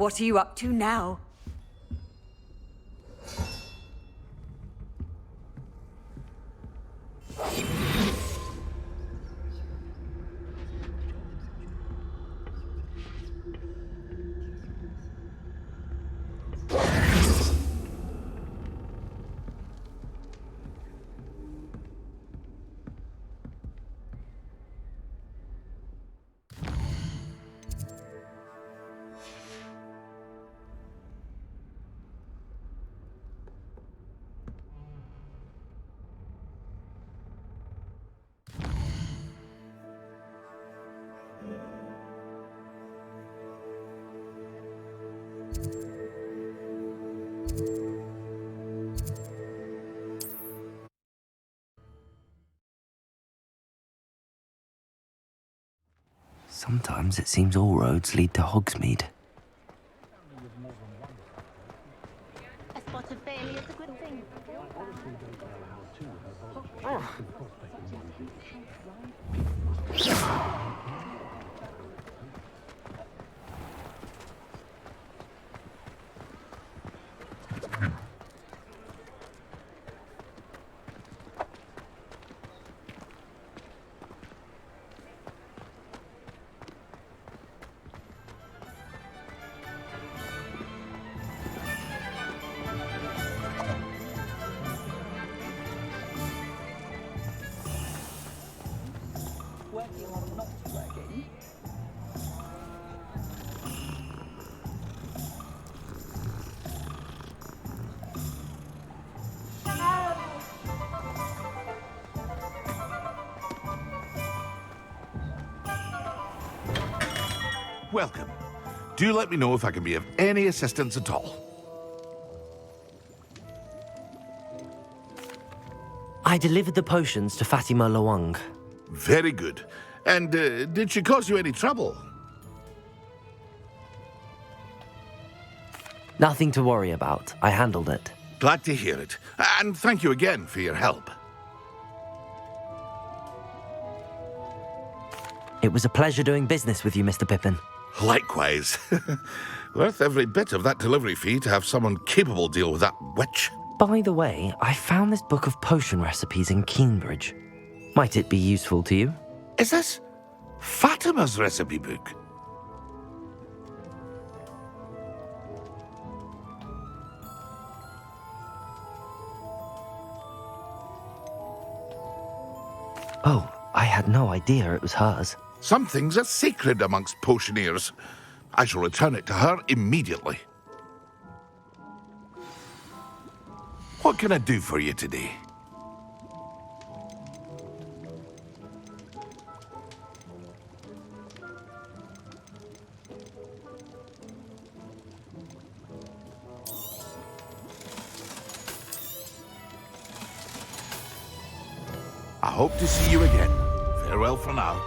What are you up to now? Sometimes it seems all roads lead to Hogsmeade. A spot of Bailey is a good thing. Working or not working? Welcome. Do let me know if I can be of any assistance at all. I delivered the potions to Fatima Lawang. Very good. And did she cause you any trouble? Nothing to worry about. I handled it. Glad to hear it. And thank you again for your help. It was a pleasure doing business with you, Mr. Pippin. Likewise. Worth every bit of that delivery fee to have someone capable deal with that witch. By the way, I found this book of potion recipes in Cambridge. Might it be useful to you? Is this Fatima's recipe book? Oh, I had no idea it was hers. Some things are sacred amongst potioneers. I shall return it to her immediately. What can I do for you today? I hope to see you again. Farewell for now.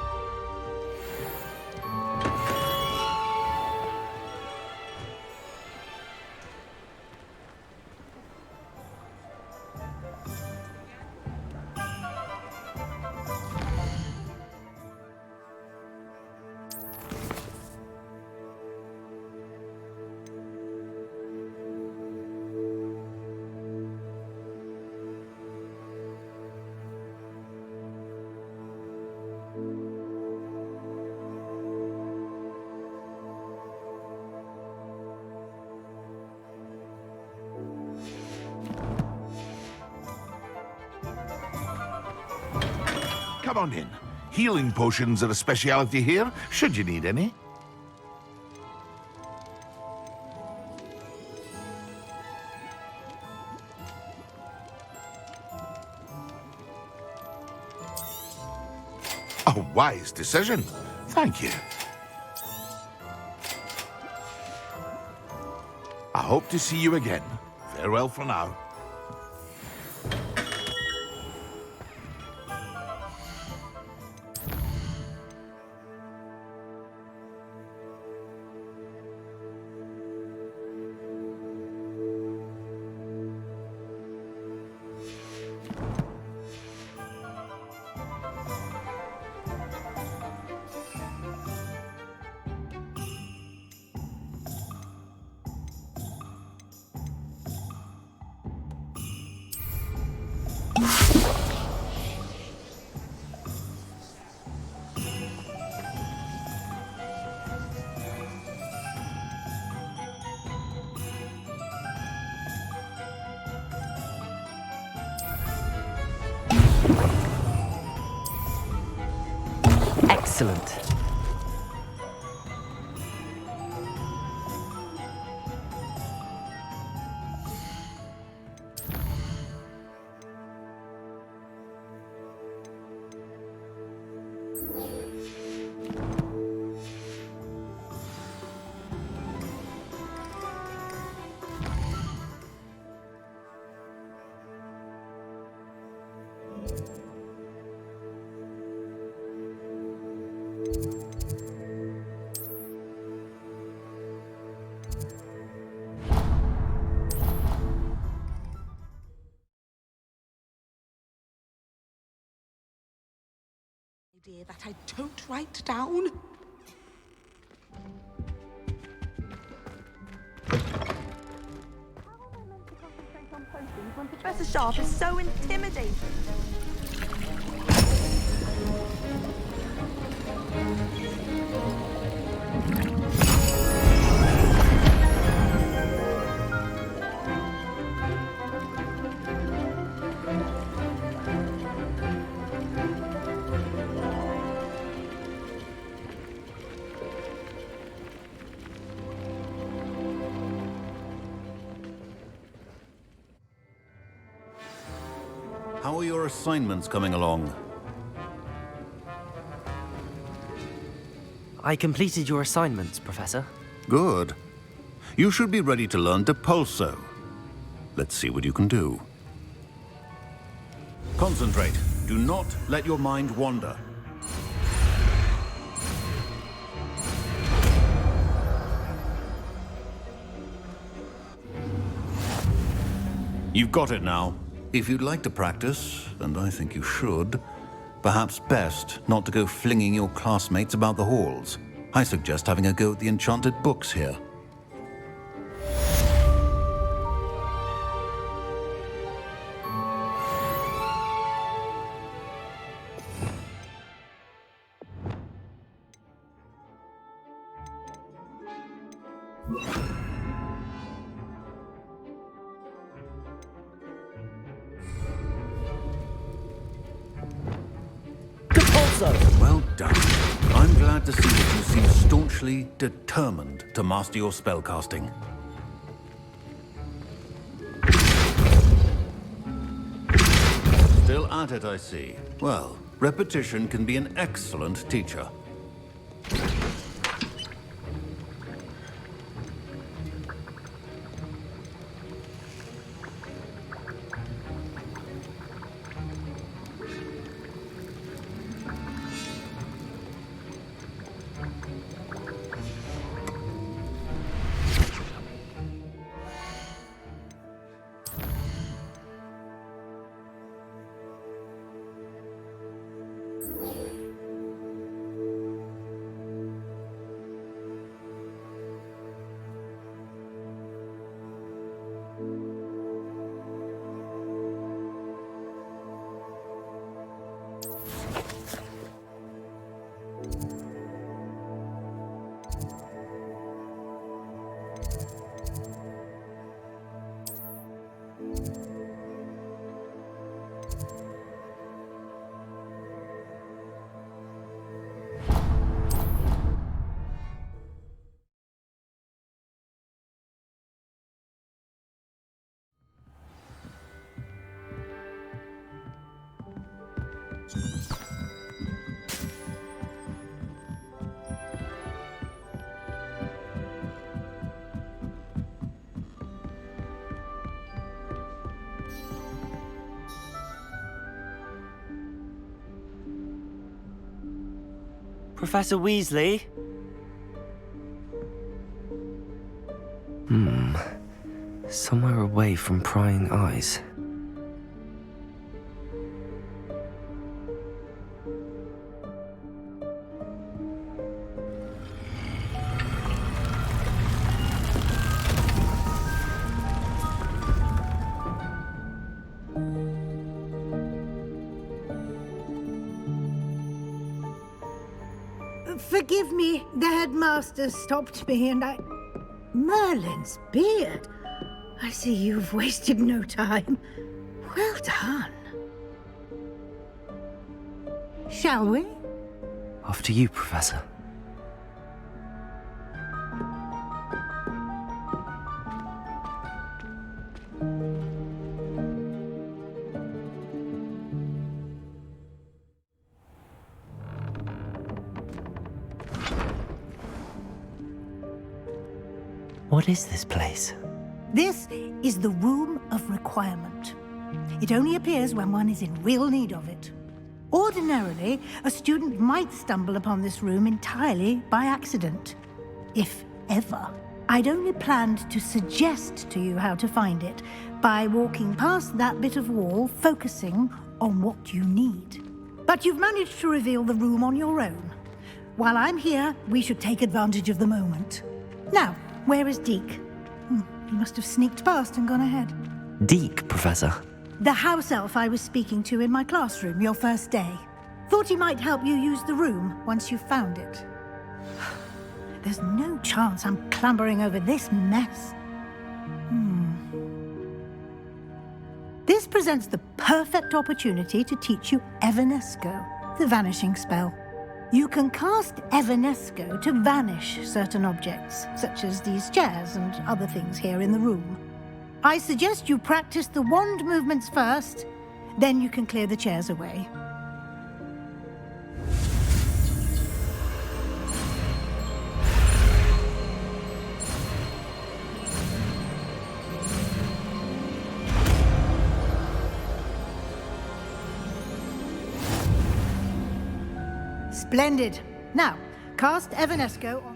Come on in. Healing potions are a speciality here, should you need any. A wise decision. Thank you. I hope to see you again. Farewell for now. Excellent. Idea that I don't write down. When Professor Sharp is so intimidating. How are your assignments coming along? I completed your assignments, Professor. Good. You should be ready to learn Depulso. Let's see what you can do. Concentrate. Do not let your mind wander. You've got it now. If you'd like to practice, and I think you should, perhaps best not to go flinging your classmates about the halls. I suggest having a go at the enchanted books here. Depulso! Well done. I'm glad to see that you seem staunchly determined to master your spellcasting. Still at it, I see. Well, repetition can be an excellent teacher. Professor Weasley? Somewhere away from prying eyes. Forgive me, the headmaster stopped me and I... Merlin's beard. I see you've wasted no time. Well done. Shall we? After you, Professor. What is this place? This is the Room of Requirement. It only appears when one is in real need of it. Ordinarily, a student might stumble upon this room entirely by accident, if ever. I'd only planned to suggest to you how to find it by walking past that bit of wall, focusing on what you need. But you've managed to reveal the room on your own. While I'm here, we should take advantage of the moment. Now, where is Deke? He must have sneaked past and gone ahead. Deke, Professor. The house elf I was speaking to in my classroom your first day. Thought he might help you use the room once you've found it. There's no chance I'm clambering over this mess. This presents the perfect opportunity to teach you Evanesco, the vanishing spell. You can cast Evanesco to vanish certain objects, such as these chairs and other things here in the room. I suggest you practice the wand movements first, then you can clear the chairs away. Splendid. Now, cast Evanesco on...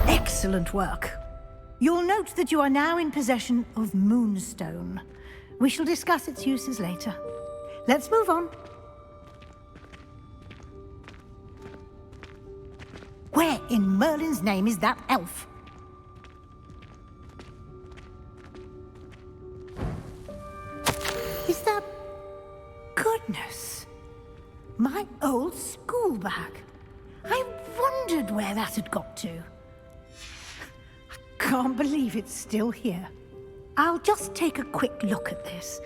Excellent work. You'll note that you are now in possession of Moonstone. We shall discuss its uses later. Let's move on. Where in Merlin's name is that elf? Is that... Goodness. My old school bag. I wondered where that had got to. I can't believe it's still here. I'll just take a quick look at this.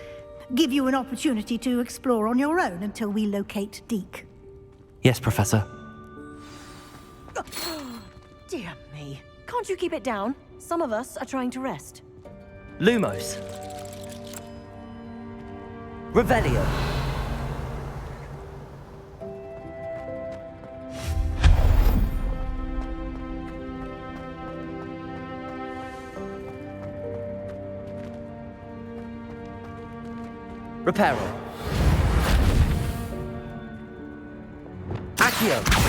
Give you an opportunity to explore on your own until we locate Deke. Yes, Professor. Dear me. Can't you keep it down? Some of us are trying to rest. Lumos. Revelio. Reparo. Accio.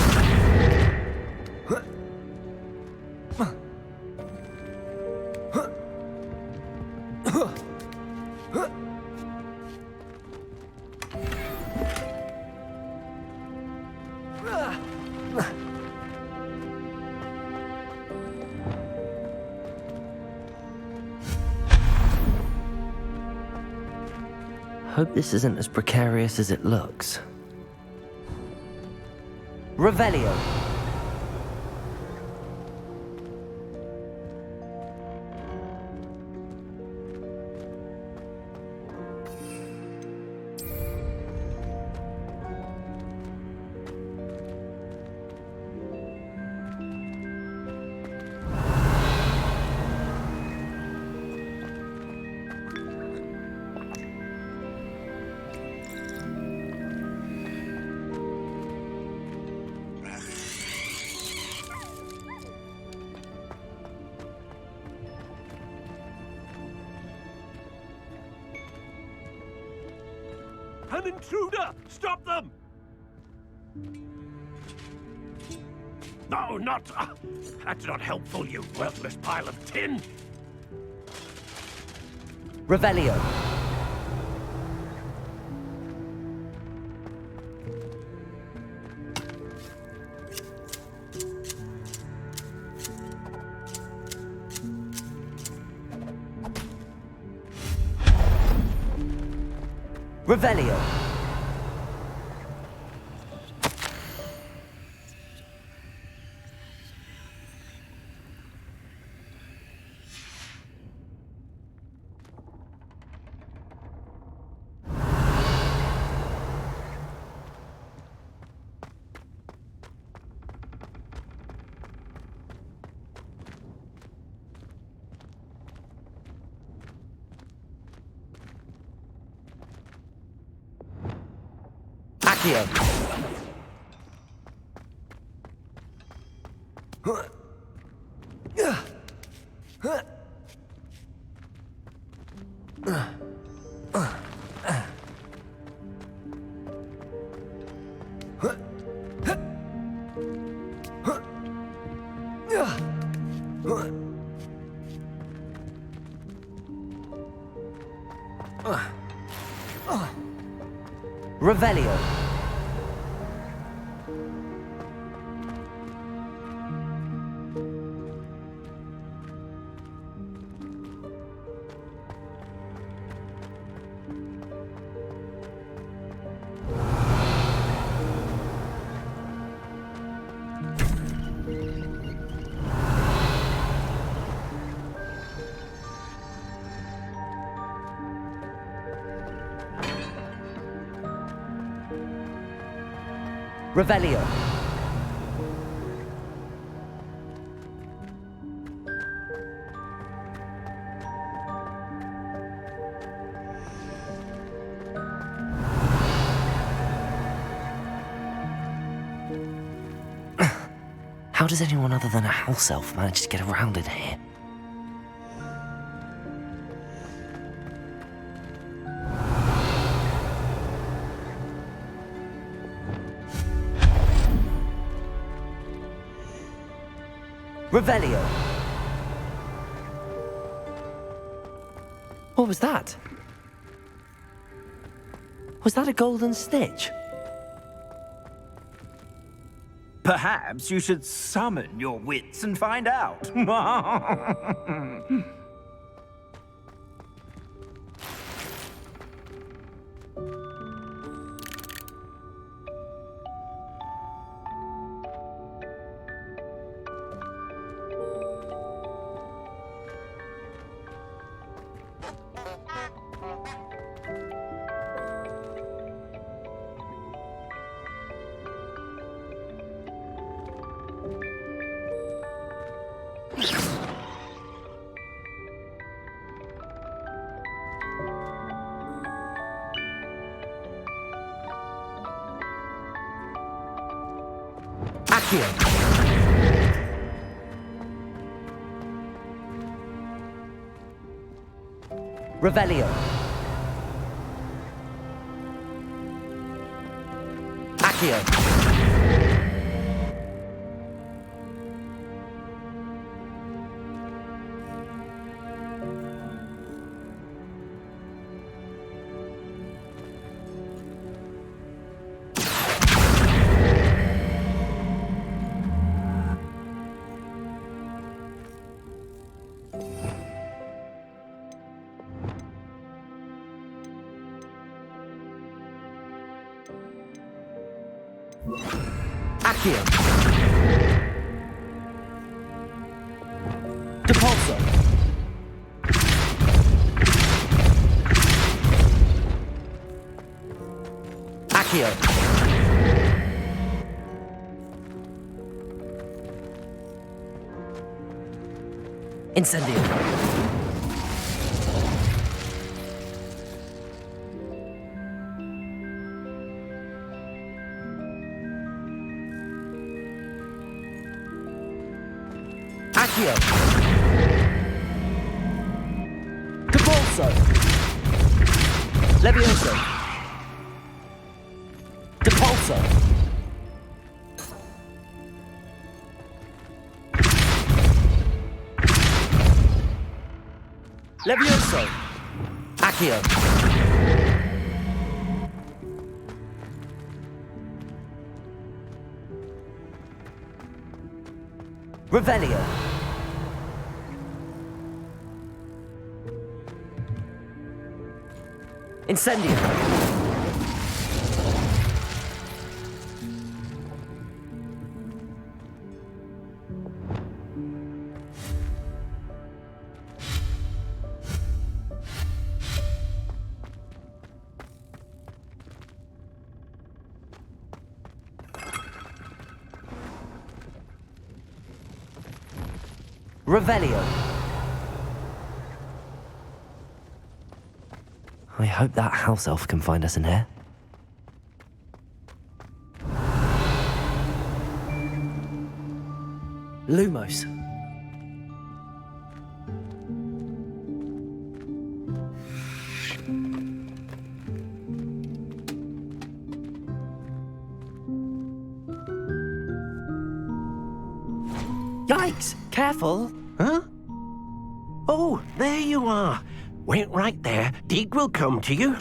Hope this isn't as precarious as it looks. Revelio. An intruder! Stop them! No, not... that's not helpful, you worthless pile of tin! Revelio. Revelio. Accio. Revelio. Revelio. How does anyone other than a house elf manage to get around in here? Revelio. What was that? Was that a golden snitch? Perhaps you should summon your wits and find out. Accio. Revelio. Accio. Accio. Depulso. Accio. Incendio. Accio. Depulso. Levioso. Depulso. Levioso. Accio. Revelio. Incendio. Revelio. I hope that house elf can find us in here. Lumos. Yikes! Careful. Huh? Oh, there you are. Wait right there. Deek will come to you.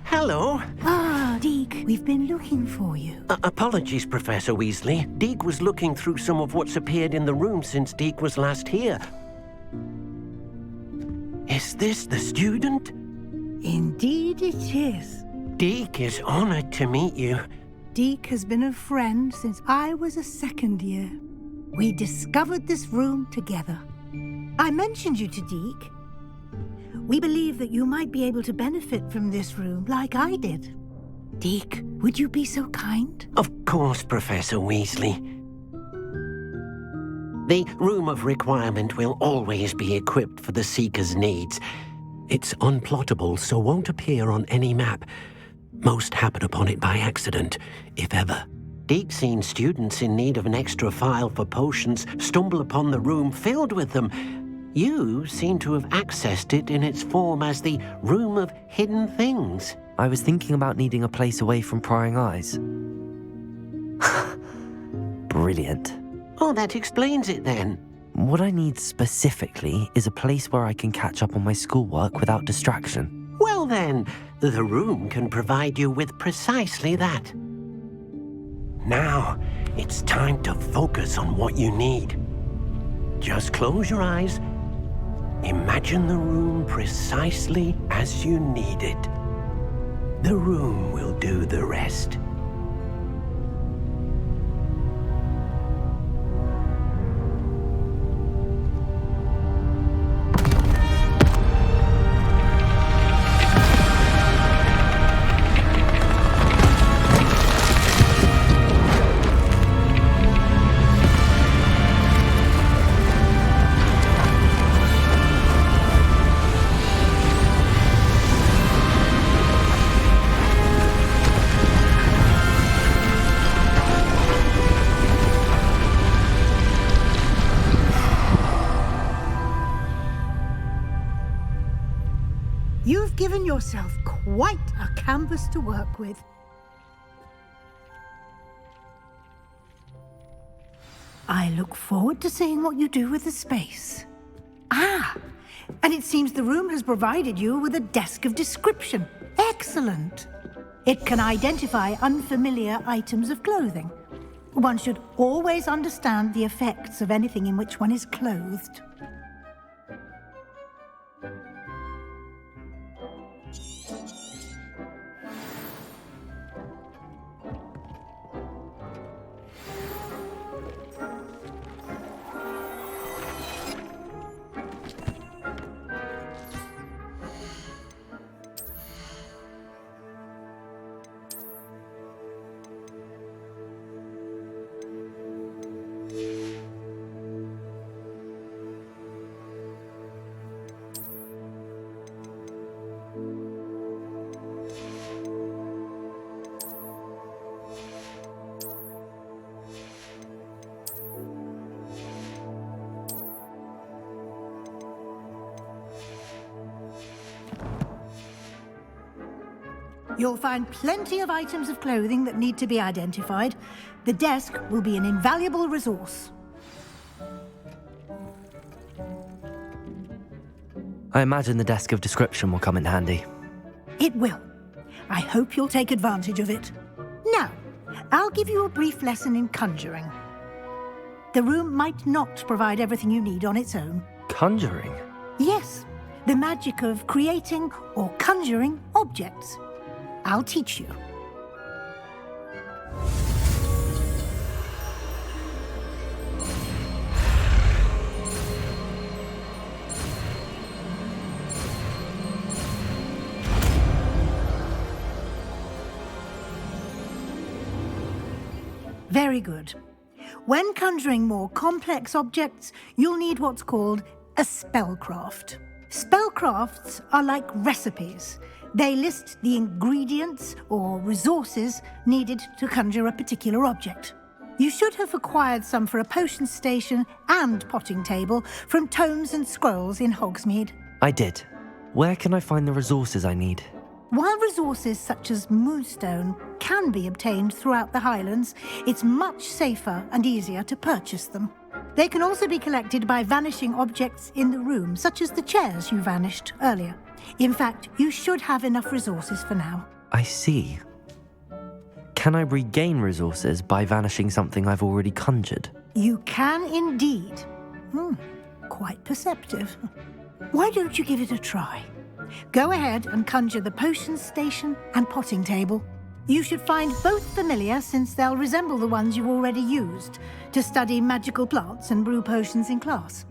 Hello. Ah, Deke, we've been looking for you. Apologies, Professor Weasley. Deek was looking through some of what's appeared in the room since Deek was last here. Is this the student? Indeed it is. Deek is honored to meet you. Deke has been a friend since I was a second year. We discovered this room together. I mentioned you to Deke. We believe that you might be able to benefit from this room like I did. Deke, would you be so kind? Of course, Professor Weasley. The Room of Requirement will always be equipped for the Seeker's needs. It's unplottable, so won't appear on any map. Most happen upon it by accident, if ever. Deke's seen students in need of an extra file for potions stumble upon the room filled with them. You seem to have accessed it in its form as the Room of Hidden Things. I was thinking about needing a place away from prying eyes. Brilliant. Oh, that explains it then. What I need specifically is a place where I can catch up on my schoolwork without distraction. Well then, the room can provide you with precisely that. Now, it's time to focus on what you need. Just close your eyes. Imagine the room precisely as you need it. The room will do the rest. You've given yourself quite a canvas to work with. I look forward to seeing what you do with the space. Ah, and it seems the room has provided you with a desk of description. Excellent. It can identify unfamiliar items of clothing. One should always understand the effects of anything in which one is clothed. You'll find plenty of items of clothing that need to be identified. The desk will be an invaluable resource. I imagine the desk of description will come in handy. It will. I hope you'll take advantage of it. Now, I'll give you a brief lesson in conjuring. The room might not provide everything you need on its own. Conjuring? Yes, the magic of creating or conjuring objects. I'll teach you. Very good. When conjuring more complex objects, you'll need what's called a spellcraft. Spellcrafts are like recipes. They list the ingredients or resources needed to conjure a particular object. You should have acquired some for a potion station and potting table from tomes and scrolls in Hogsmeade. I did. Where can I find the resources I need? While resources such as moonstone can be obtained throughout the Highlands, it's much safer and easier to purchase them. They can also be collected by vanishing objects in the room, such as the chairs you vanished earlier. In fact, you should have enough resources for now. I see. Can I regain resources by vanishing something I've already conjured? You can indeed. Quite perceptive. Why don't you give it a try? Go ahead and conjure the potion station and potting table. You should find both familiar, since they'll resemble the ones you've already used to study magical plants and brew potions in class.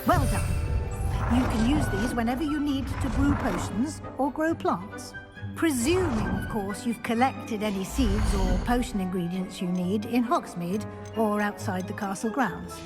Well done. You can use these whenever you need to brew potions or grow plants. Presuming, of course, you've collected any seeds or potion ingredients you need in Hogsmeade or outside the castle grounds.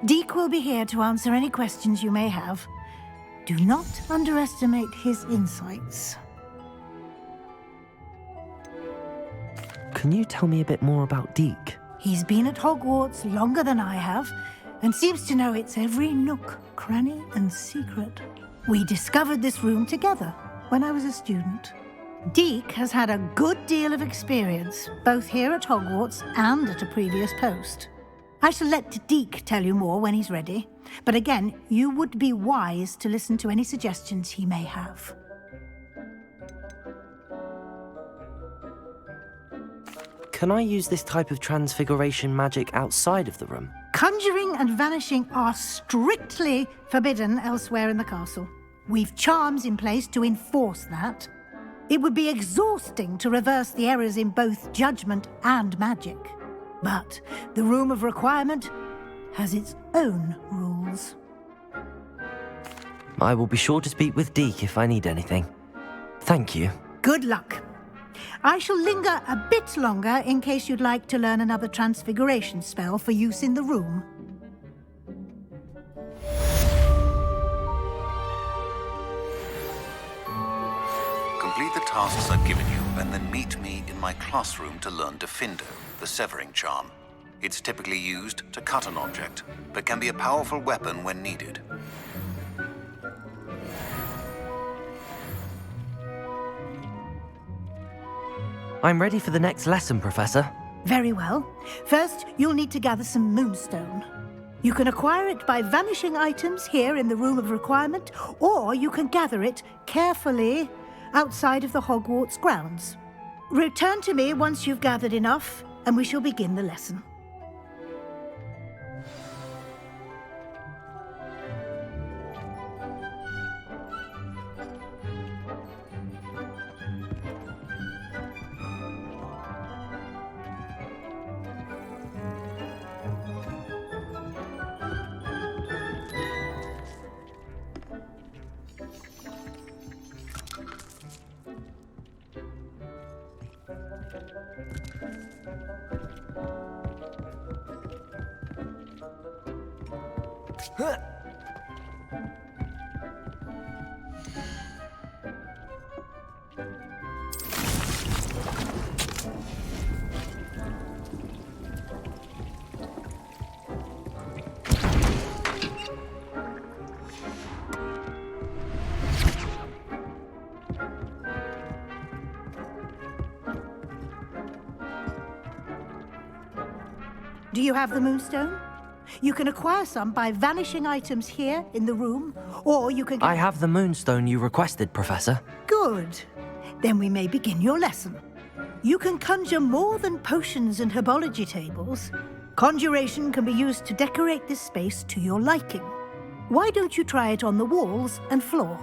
Deke will be here to answer any questions you may have. Do not underestimate his insights. Can you tell me a bit more about Deke? He's been at Hogwarts longer than I have, and seems to know its every nook, cranny, and secret. We discovered this room together when I was a student. Deke has had a good deal of experience, both here at Hogwarts and at a previous post. I shall let Deke tell you more when he's ready, but again, you would be wise to listen to any suggestions he may have. Can I use this type of transfiguration magic outside of the room? Conjuring and vanishing are strictly forbidden elsewhere in the castle. We've charms in place to enforce that. It would be exhausting to reverse the errors in both judgment and magic. But the Room of Requirement has its own rules. I will be sure to speak with Deke if I need anything. Thank you. Good luck. I shall linger a bit longer in case you'd like to learn another transfiguration spell for use in the room. Complete the tasks I've given you, and then meet me in my classroom to learn Defindo, the severing charm. It's typically used to cut an object, but can be a powerful weapon when needed. I'm ready for the next lesson, Professor. Very well. First, you'll need to gather some moonstone. You can acquire it by vanishing items here in the Room of Requirement, or you can gather it carefully outside of the Hogwarts grounds. Return to me once you've gathered enough, and we shall begin the lesson. Do you have the Moonstone? You can acquire some by vanishing items here in the room, or you can... I have the Moonstone you requested, Professor. Good. Then we may begin your lesson. You can conjure more than potions and herbology tables. Conjuration can be used to decorate this space to your liking. Why don't you try it on the walls and floor?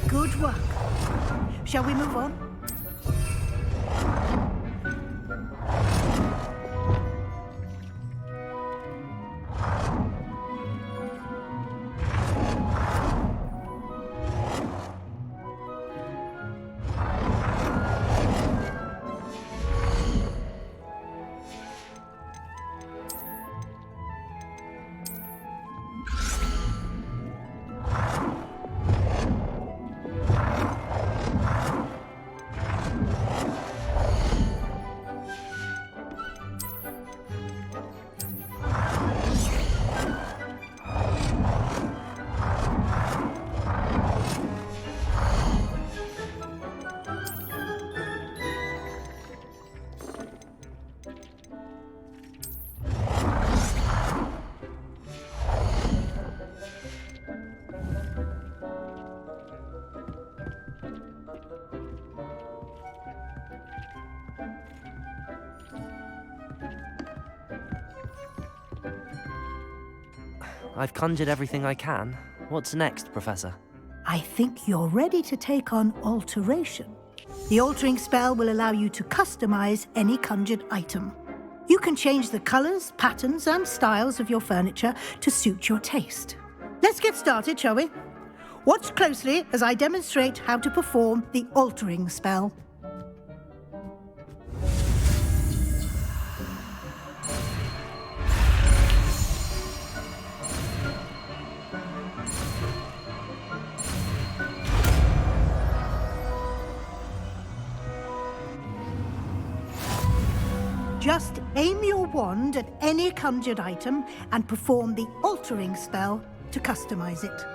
Good work. Shall we move on? I've conjured everything I can. What's next, Professor? I think you're ready to take on alteration. The altering spell will allow you to customize any conjured item. You can change the colors, patterns, and styles of your furniture to suit your taste. Let's get started, shall we? Watch closely as I demonstrate how to perform the altering spell. Just aim your wand at any conjured item and perform the altering spell to customize it.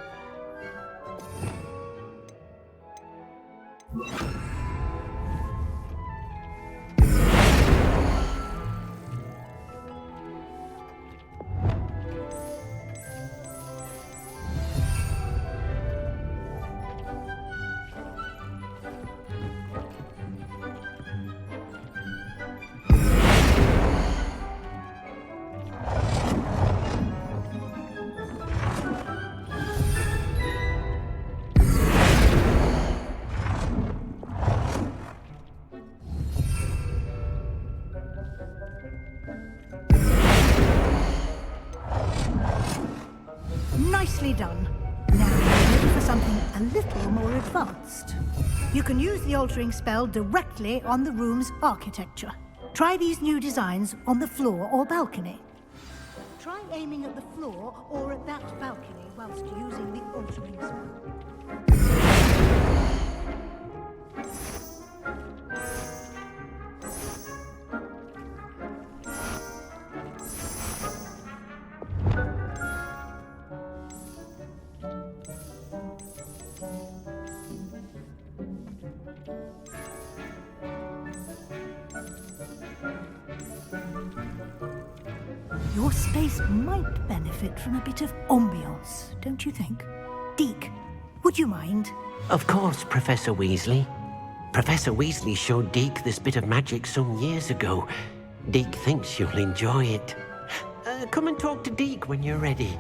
done. Now, ready for something a little more advanced. You can use the altering spell directly on the room's architecture. Try these new designs on the floor or balcony. Try aiming at the floor or at that balcony whilst using the altering spell. Your space might benefit from a bit of ambiance, don't you think? Deke, would you mind? Of course, Professor Weasley. Professor Weasley showed Deke this bit of magic some years ago. Deke thinks you'll enjoy it. Come and talk to Deke when you're ready.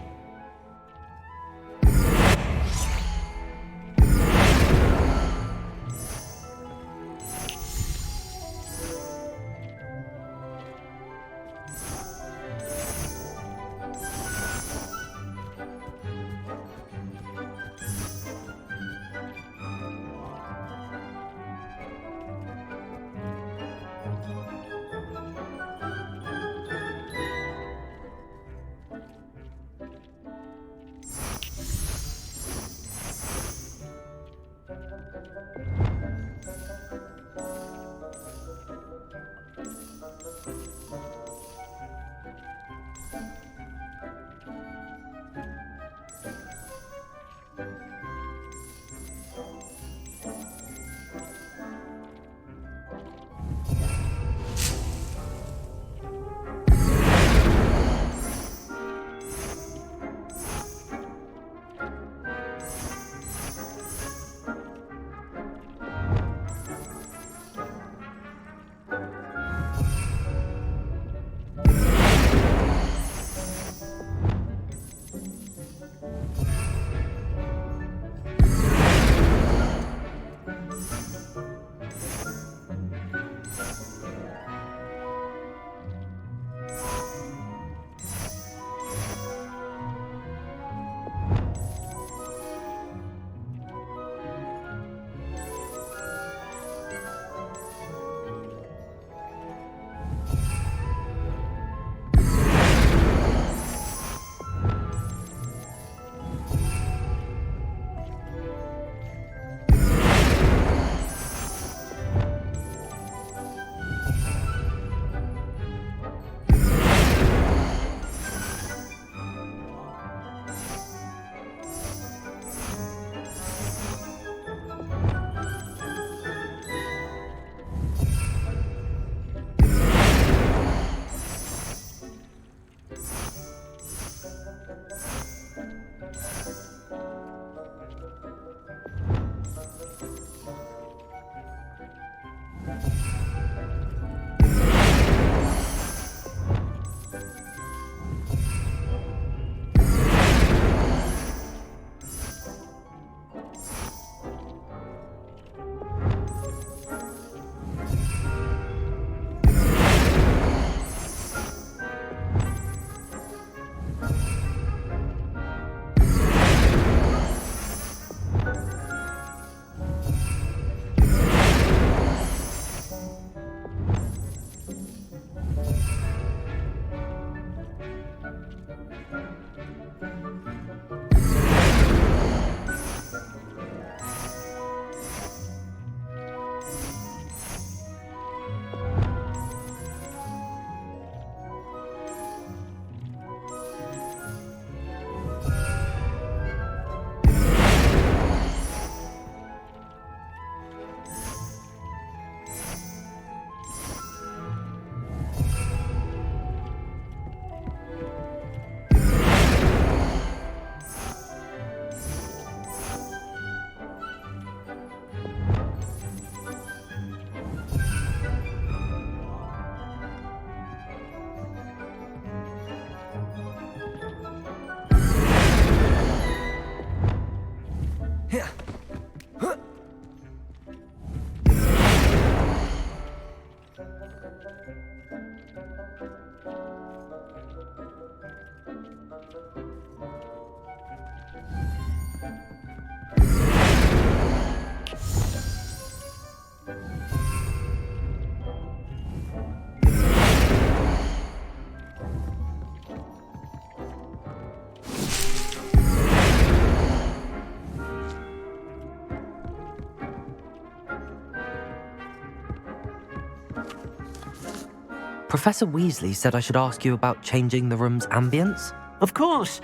Professor Weasley said I should ask you about changing the room's ambience. Of course.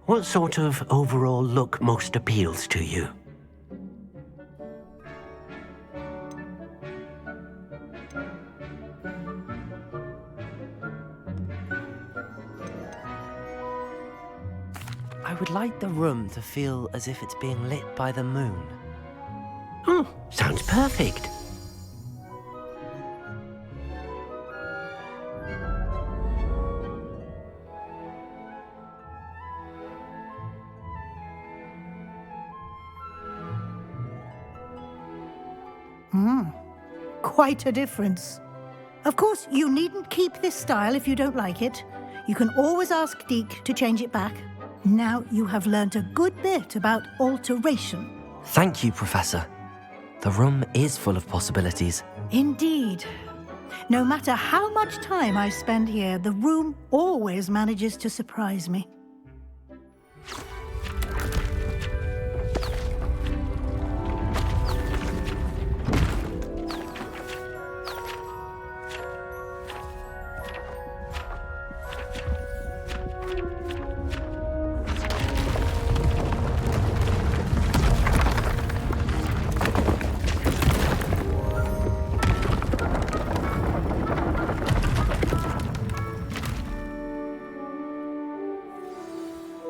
What sort of overall look most appeals to you? I would like the room to feel as if it's being lit by the moon. Sounds perfect. Quite a difference. Of course, you needn't keep this style if you don't like it. You can always ask Deke to change it back. Now you have learnt a good bit about alteration. Thank you, Professor. The room is full of possibilities. Indeed. No matter how much time I spend here, the room always manages to surprise me.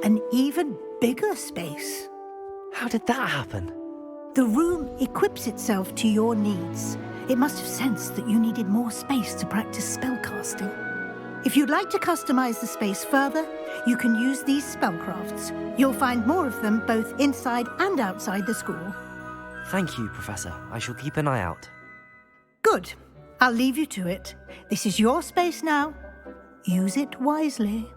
An even bigger space. How did that happen? The room equips itself to your needs. It must have sensed that you needed more space to practice spellcasting. If you'd like to customize the space further, you can use these spellcrafts. You'll find more of them both inside and outside the school. Thank you, Professor. I shall keep an eye out. Good. I'll leave you to it. This is your space now. Use it wisely.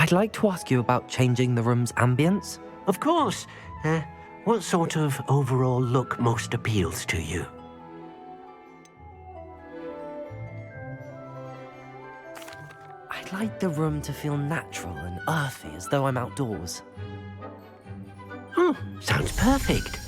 I'd like to ask you about changing the room's ambience. Of course. What sort of overall look most appeals to you? I'd like the room to feel natural and earthy, as though I'm outdoors. Sounds perfect.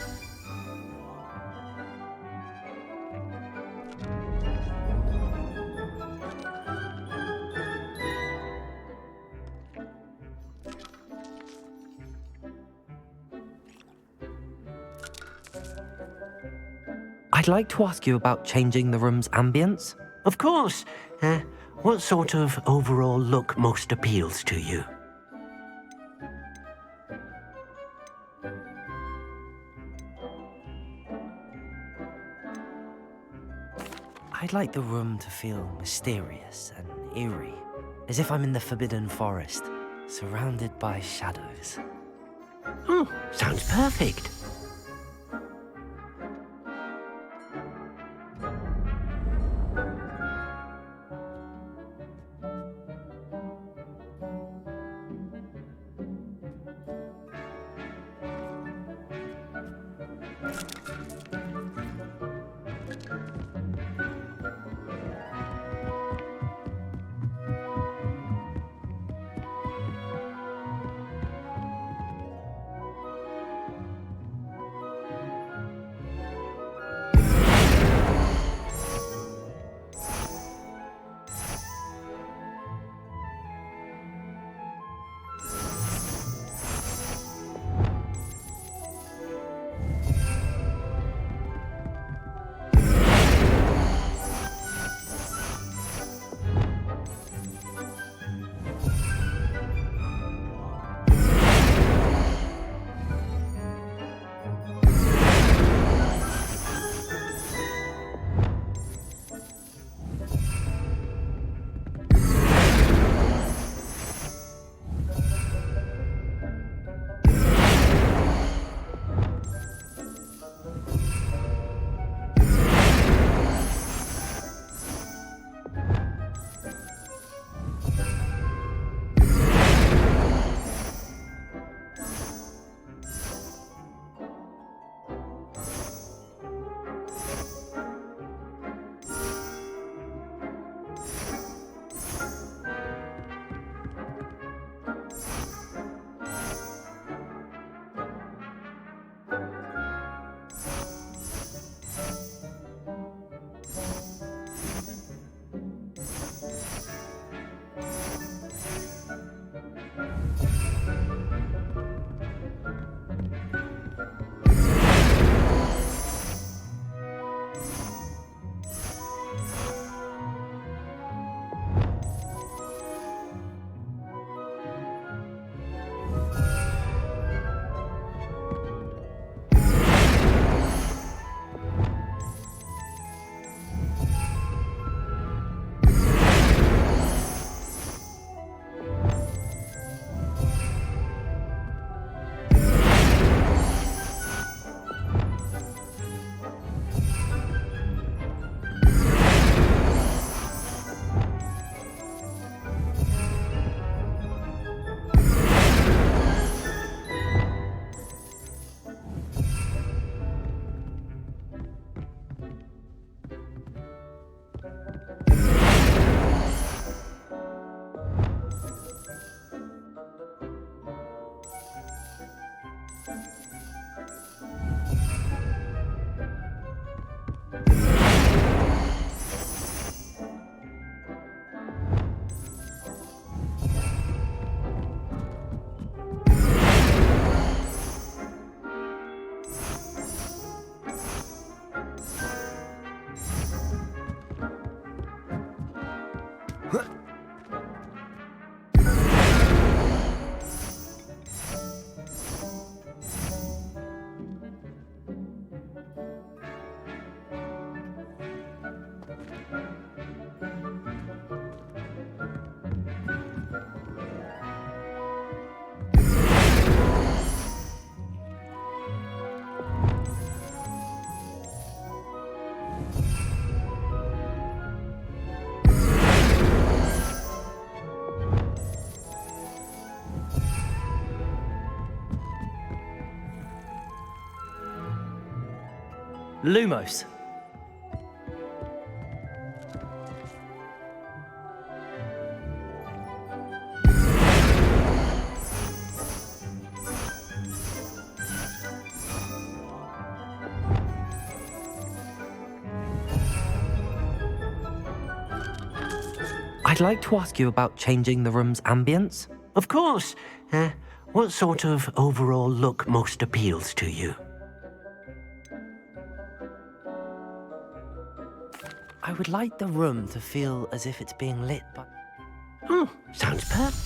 I'd like to ask you about changing the room's ambience. Of course. What sort of overall look most appeals to you? I'd like the room to feel mysterious and eerie, as if I'm in the Forbidden Forest, surrounded by shadows. Sounds perfect. Lumos. I'd like to ask you about changing the room's ambience. Of course. What sort of overall look most appeals to you? I would like the room to feel as if it's being lit by... Oh, sounds perfect.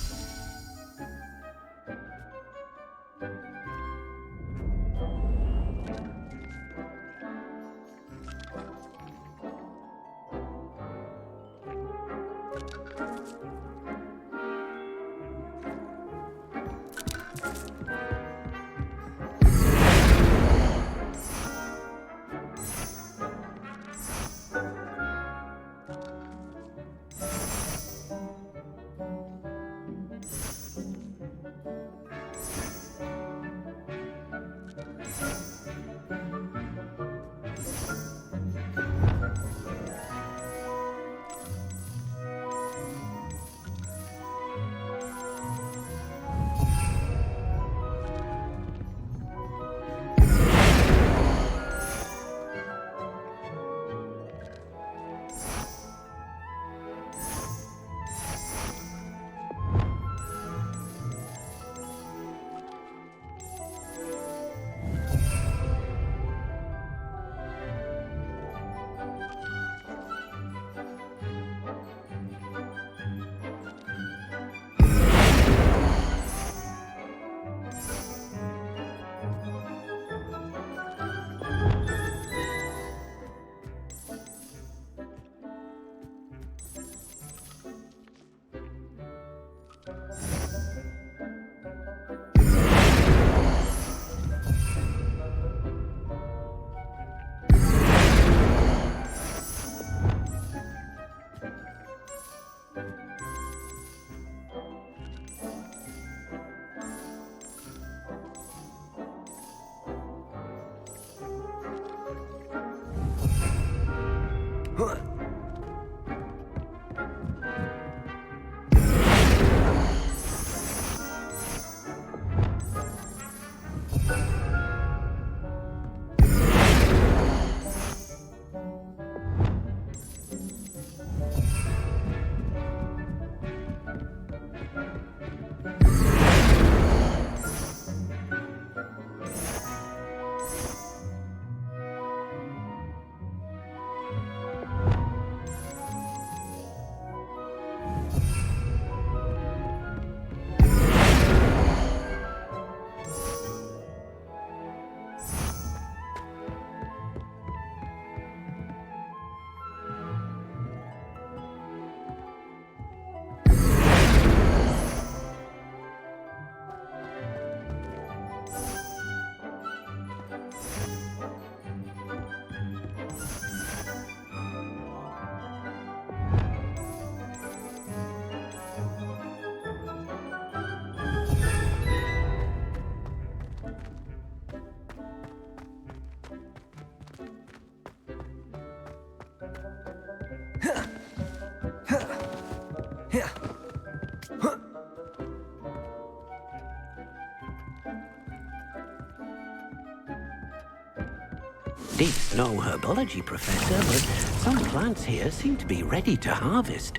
Deep's no herbology professor, but some plants here seem to be ready to harvest.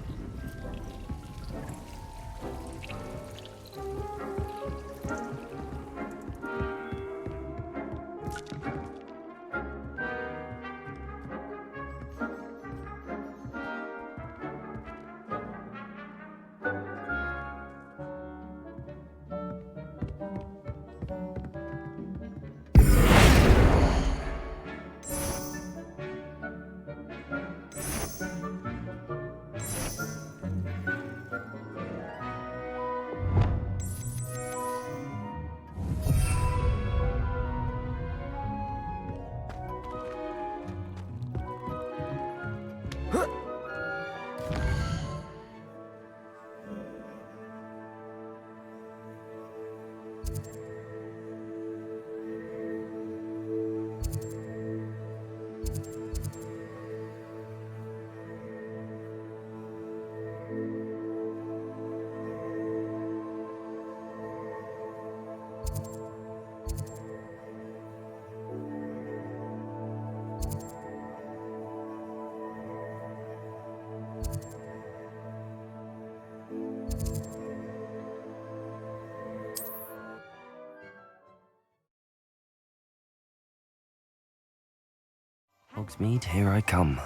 Hogsmeade, here I come.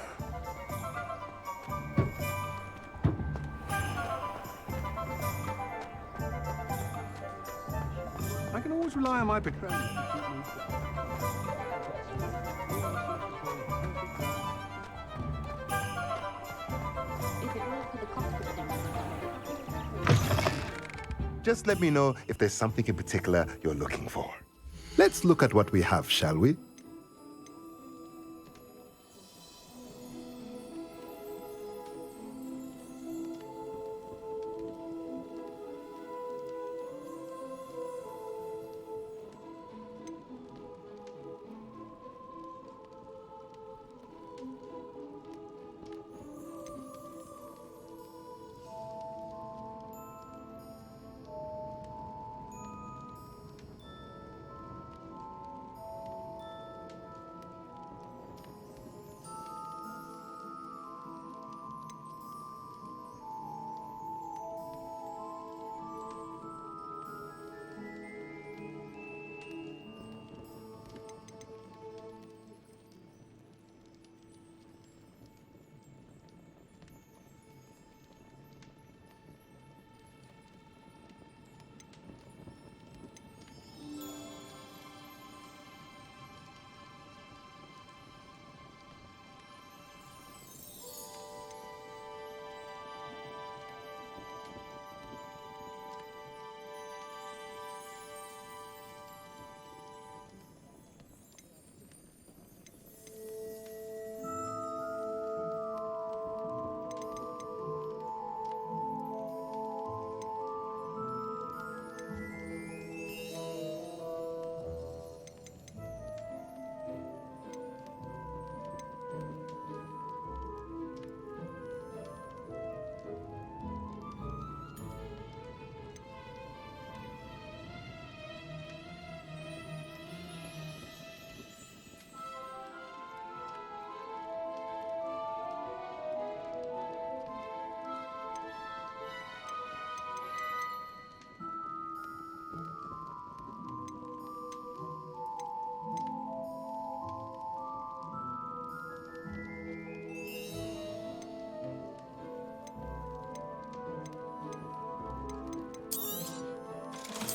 I can always rely on my betrayal. Just let me know if there's something in particular you're looking for. Let's look at what we have, shall we?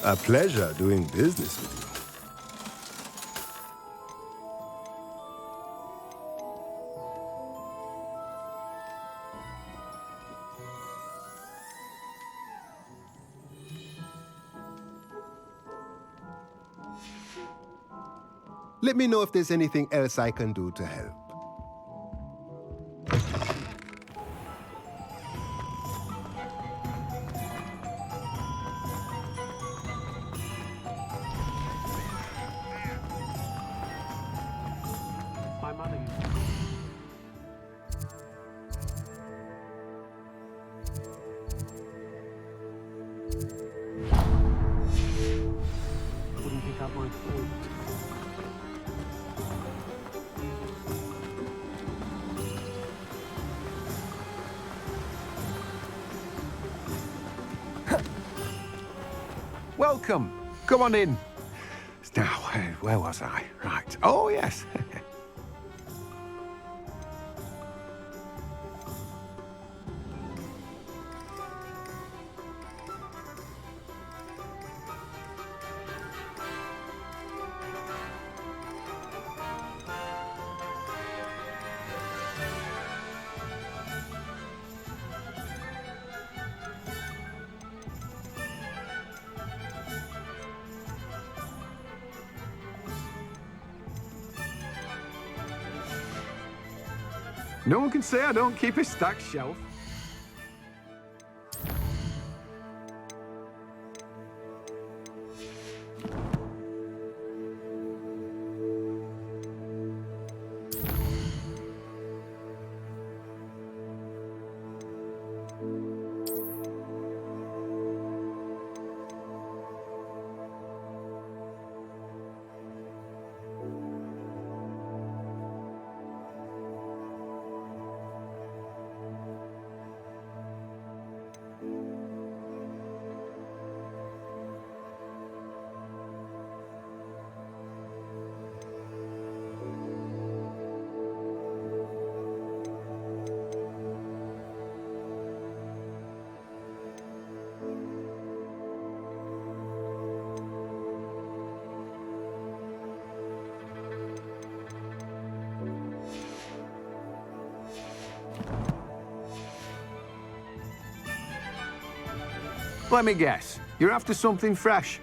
A pleasure doing business with you. Let me know if there's anything else I can do to help. My mother used wouldn't pick up my phone. Welcome. Come on in. Now, where was I? Right. Oh, yes. No one can say I don't keep a stacked shelf. Let me guess. You're after something fresh.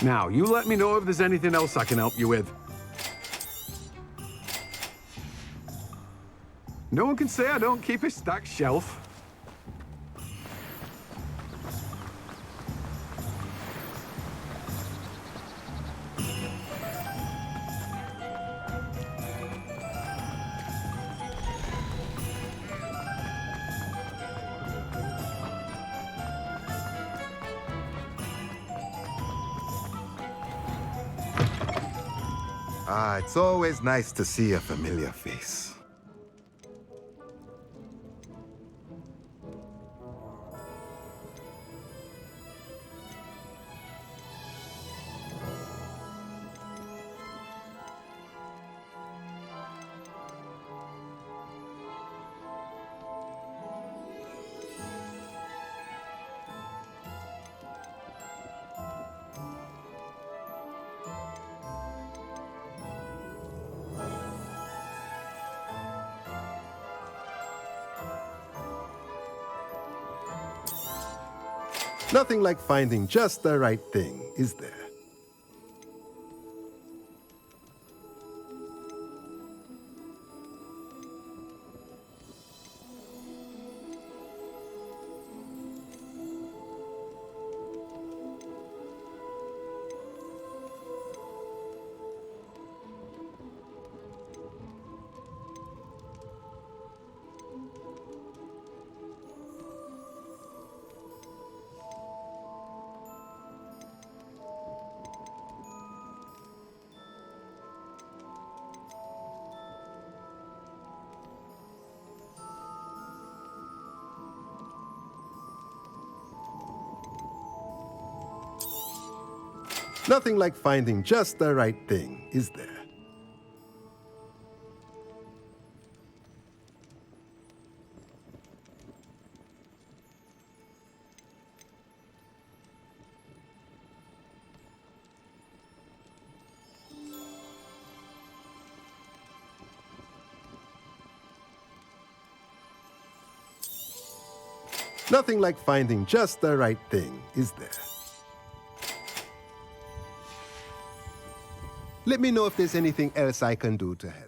Now, you let me know if there's anything else I can help you with. No one can say I don't keep a stacked shelf. Ah, it's always nice to see a familiar face. Nothing like finding just the right thing, is there? Nothing like finding just the right thing, is there? Nothing like finding just the right thing, is there? Let me know if there's anything else I can do to help.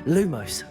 Lumos.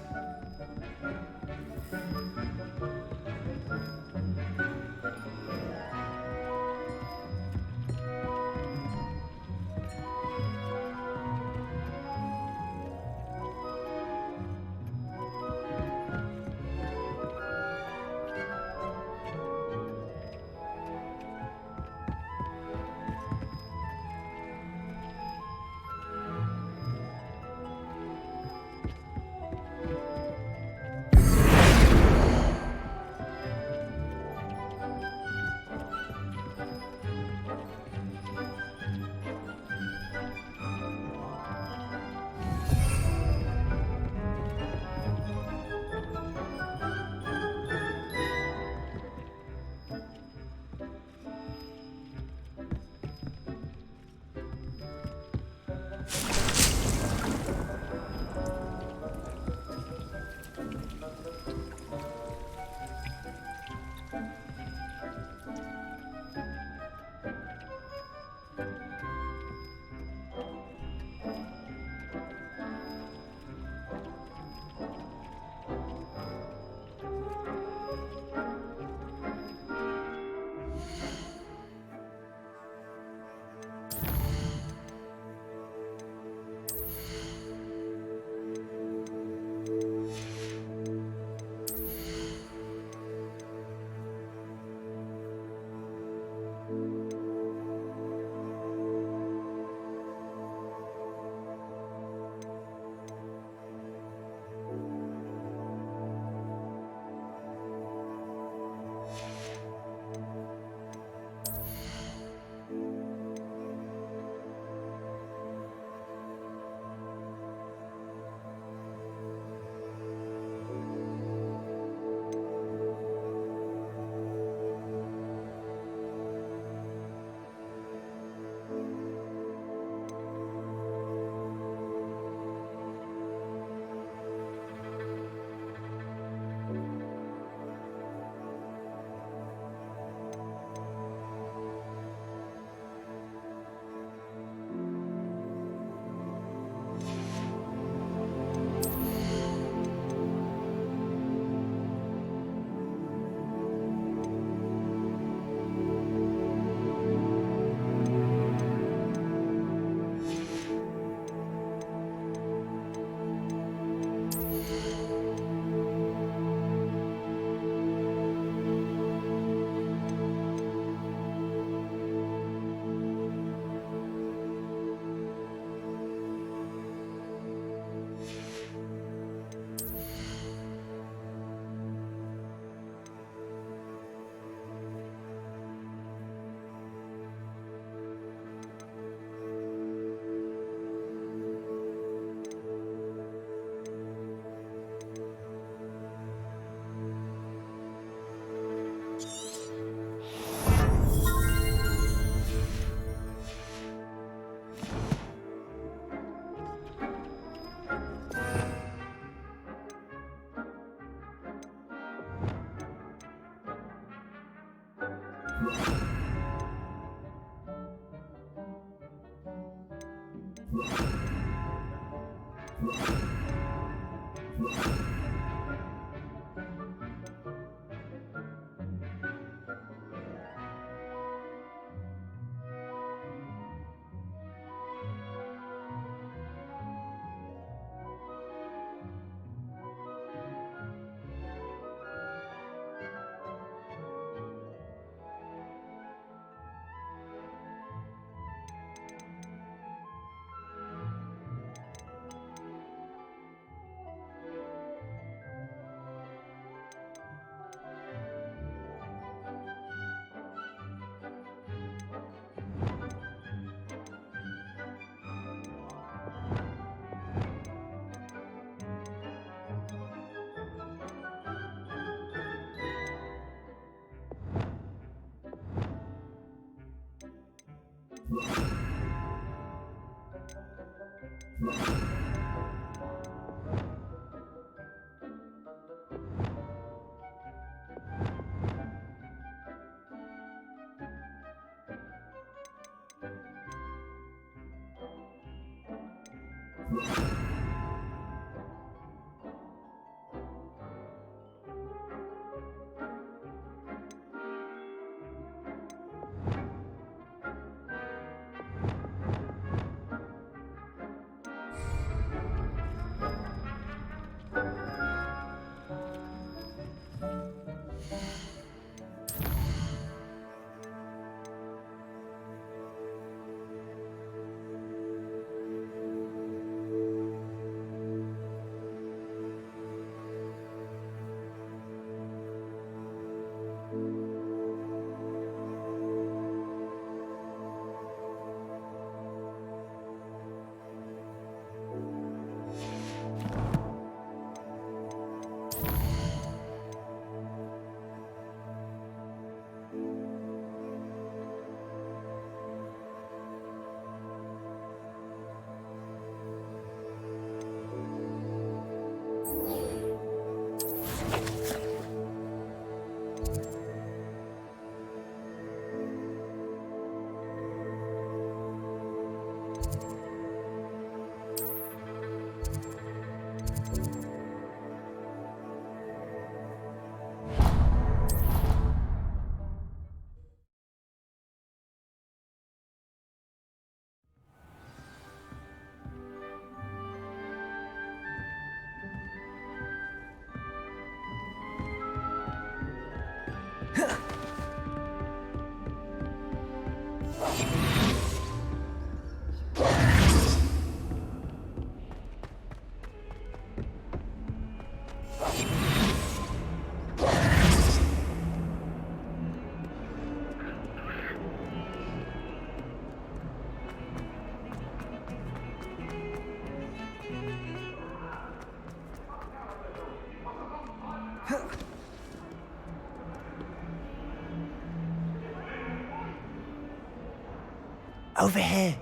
Over here.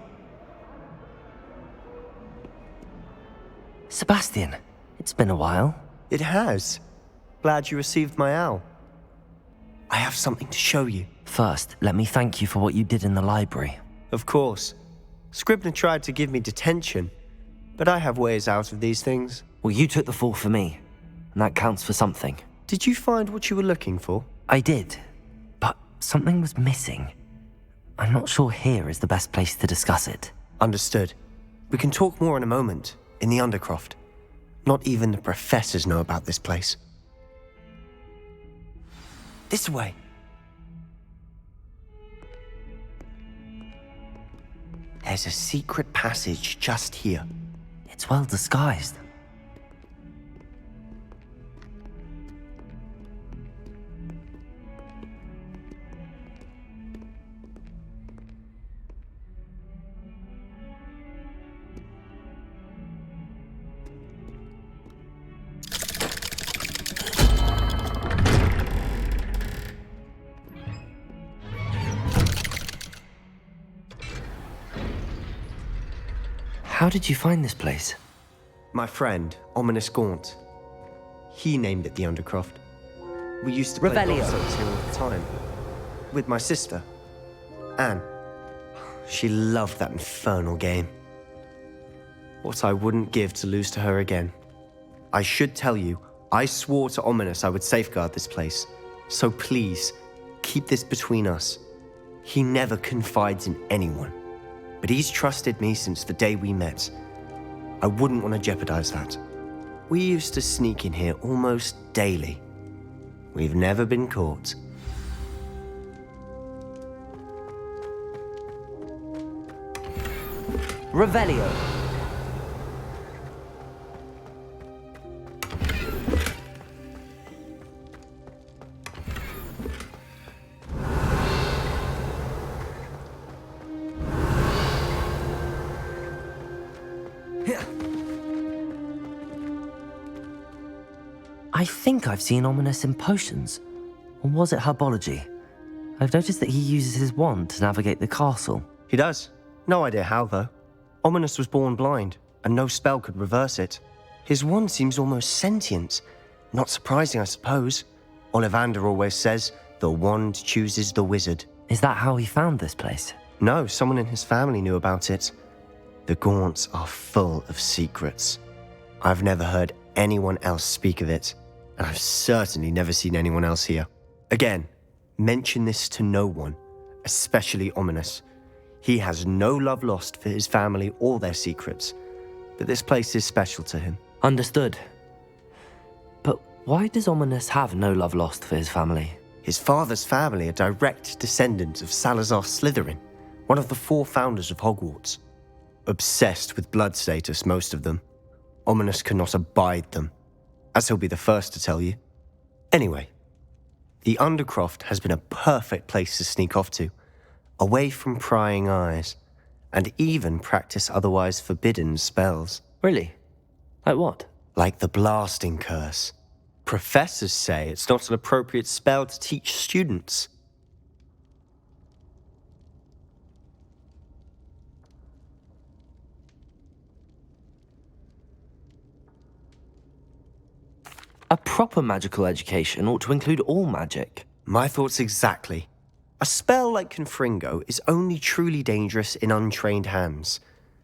Sebastian, it's been a while. It has. Glad you received my owl. I have something to show you. First, let me thank you for what you did in the library. Of course. Scribner tried to give me detention, but I have ways out of these things. Well, you took the fall for me, and that counts for something. Did you find what you were looking for? I did, but something was missing. I'm not sure here is the best place to discuss it. Understood. We can talk more in a moment, in the Undercroft. Not even the professors know about this place. This way. There's a secret passage just here. It's well disguised. How did you find this place? My friend, Ominous Gaunt. He named it the Undercroft. We used to play Revelio. golf here all the time. With my sister, Anne. She loved that infernal game. What I wouldn't give to lose to her again. I should tell you, I swore to Ominous I would safeguard this place. So please, keep this between us. He never confides in anyone. But he's trusted me since the day we met. I wouldn't want to jeopardize that. We used to sneak in here almost daily. We've never been caught. Revelio. I think I've seen Ominous in potions. Or was it herbology? I've noticed that he uses his wand to navigate the castle. He does. No idea how, though. Ominous was born blind, and no spell could reverse it. His wand seems almost sentient. Not surprising, I suppose. Ollivander always says, the wand chooses the wizard. Is that how he found this place? No, someone in his family knew about it. The Gaunts are full of secrets. I've never heard anyone else speak of it, and I've certainly never seen anyone else here. Again, mention this to no one, especially Ominous. He has no love lost for his family or their secrets, but this place is special to him. Understood. But why does Ominous have no love lost for his family? His father's family are direct descendants of Salazar Slytherin, one of the 4 founders of Hogwarts. Obsessed with blood status, most of them. Ominous cannot abide them, as he'll be the first to tell you. Anyway, the Undercroft has been a perfect place to sneak off to, away from prying eyes, and even practice otherwise forbidden spells. Really? Like what? Like the blasting curse. Professors say it's not an appropriate spell to teach students. A proper magical education ought to include all magic. My thoughts exactly. A spell like Confringo is only truly dangerous in untrained hands.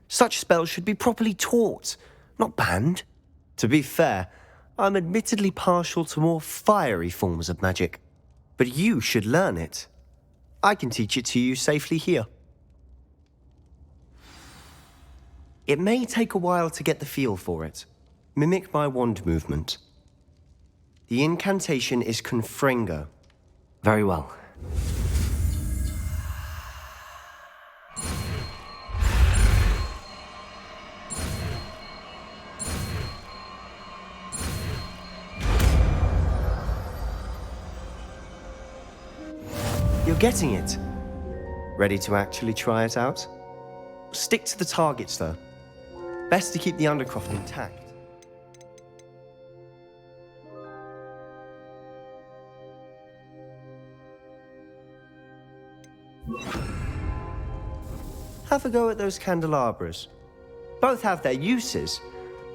Such spells should be properly taught, not banned. To be fair, I'm admittedly partial to more fiery forms of magic. But you should learn it. I can teach it to you safely here. It may take a while to get the feel for it. Mimic my wand movement. The incantation is Confringo. Very well. You're getting it. Ready to actually try it out? Stick to the targets, though. Best to keep the Undercroft intact. have a go at those candelabras. Both have their uses,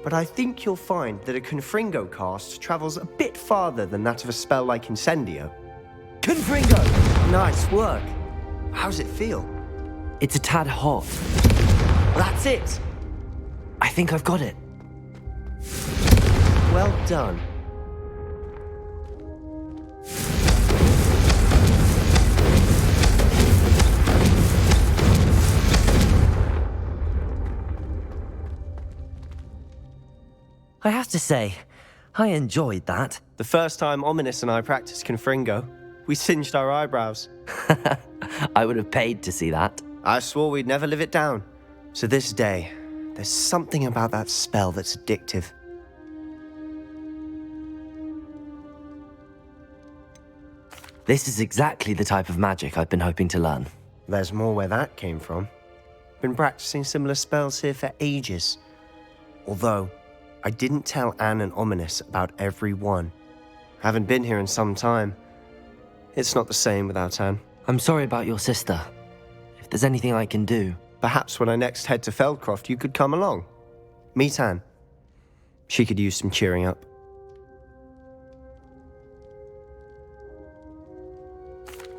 but I think you'll find that a Confringo cast travels a bit farther than that of a spell like Incendio. Confringo! Nice work. How's it feel? It's a tad hot. That's it! I think I've got it. Well done. I have to say, I enjoyed that. The first time Ominous and I practiced Confringo, we singed our eyebrows. I would have paid to see that. I swore we'd never live it down. So this day, there's something about that spell that's addictive. This is exactly the type of magic I've been hoping to learn. There's more where that came from. Been practicing similar spells here for ages. Although, I didn't tell Anne and Ominous about every one. Haven't been here in some time. It's not the same without Anne. I'm sorry about your sister. If there's anything I can do... Perhaps when I next head to Feldcroft, you could come along. Meet Anne. She could use some cheering up.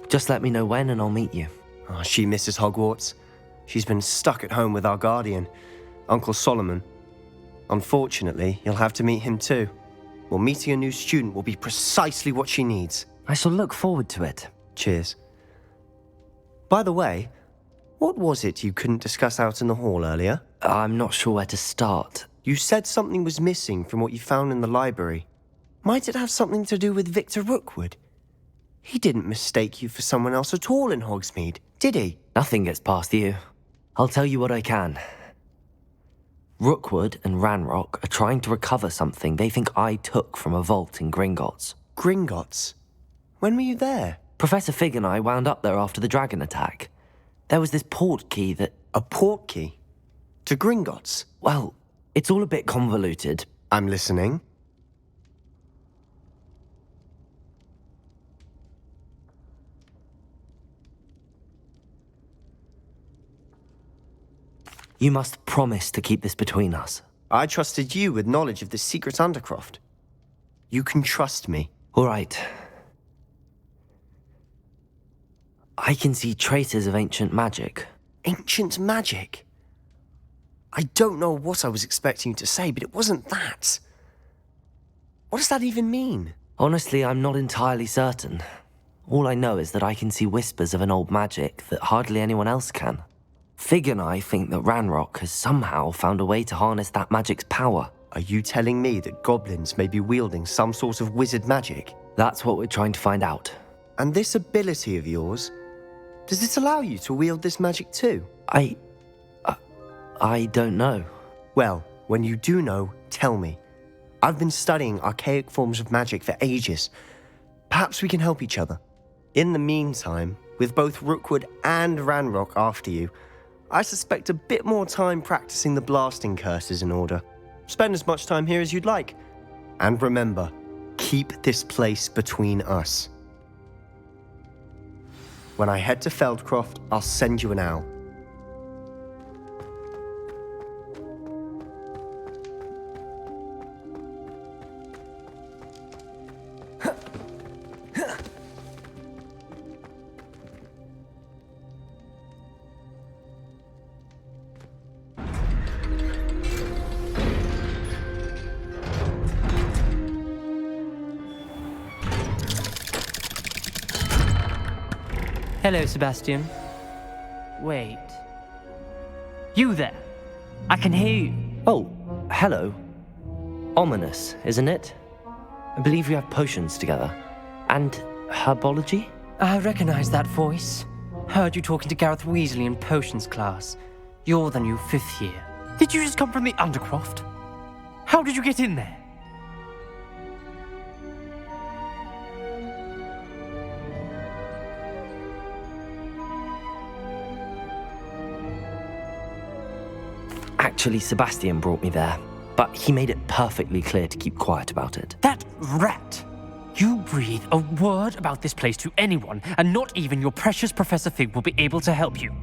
Just let me know when and I'll meet you. Oh, she misses Hogwarts. She's been stuck at home with our guardian, Uncle Solomon. Unfortunately, you'll have to meet him too. Well, meeting a new student will be precisely what she needs. I shall look forward to it. Cheers. By the way, what was it you couldn't discuss out in the hall earlier? I'm not sure where to start. You said something was missing from what you found in the library. Might it have something to do with Victor Rookwood? He didn't mistake you for someone else at all in Hogsmeade, did he? Nothing gets past you. I'll tell you what I can. Rookwood and Ranrock are trying to recover something they think I took from a vault in Gringotts. Gringotts? When were you there? Professor Fig and I wound up there after the dragon attack. There was this port key that... A port key? To Gringotts? Well, it's all a bit convoluted. I'm listening. You must promise to keep this between us. I trusted you with knowledge of the secret Undercroft. You can trust me. All right. I can see traces of ancient magic. Ancient magic? I don't know what I was expecting you to say, but it wasn't that. What does that even mean? Honestly, I'm not entirely certain. All I know is that I can see whispers of an old magic that hardly anyone else can. Fig and I think that Ranrock has somehow found a way to harness that magic's power. Are you telling me that goblins may be wielding some sort of wizard magic? That's what we're trying to find out. And this ability of yours, does it allow you to wield this magic too? I don't know. Well, when you do know, tell me. I've been studying archaic forms of magic for ages. Perhaps we can help each other. In the meantime, with both Rookwood and Ranrock after you, I suspect a bit more time practicing the blasting curse is in order. Spend as much time here as you'd like. And remember, keep this place between us. When I head to Feldcroft, I'll send you an owl. Hello, Sebastian. Wait. You there? I can hear you. Oh, hello. Ominous, isn't it? I believe we have potions together. And herbology? I recognize that voice. Heard you talking to Gareth Weasley in potions class. You're the new 5th year. Did you just come from the Undercroft? How did you get in there? Actually, Sebastian brought me there, but he made it perfectly clear to keep quiet about it. That rat! You breathe a word about this place to anyone, and not even your precious Professor Fig will be able to help you.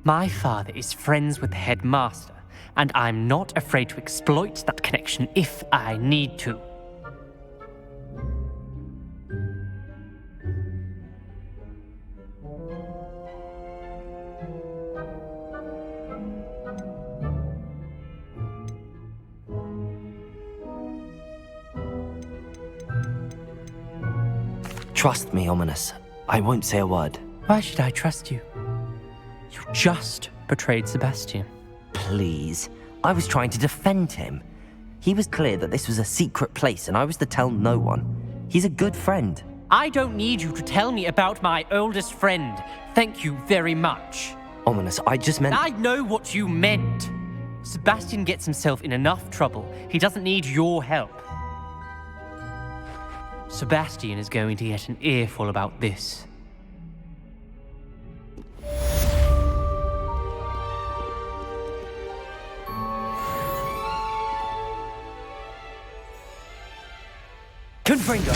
My father is friends with the headmaster, and I'm not afraid to exploit that connection if I need to. Trust me, Ominous. I won't say a word. Why should I trust you? You just betrayed Sebastian. Please. I was trying to defend him. He was clear that this was a secret place and I was to tell no one. He's a good friend. I don't need you to tell me about my oldest friend. Thank you very much. Ominous, I just meant... I know what you meant. Sebastian gets himself in enough trouble. He doesn't need your help. Sebastian is going to get an earful about this. Confringo!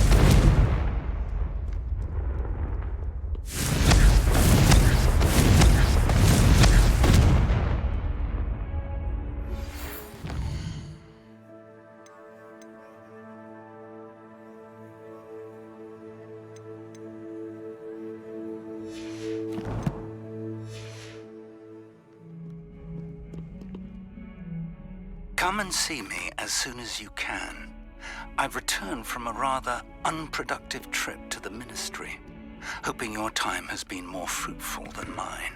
Come and see me as soon as you can. I've returned from a rather unproductive trip to the Ministry, hoping your time has been more fruitful than mine.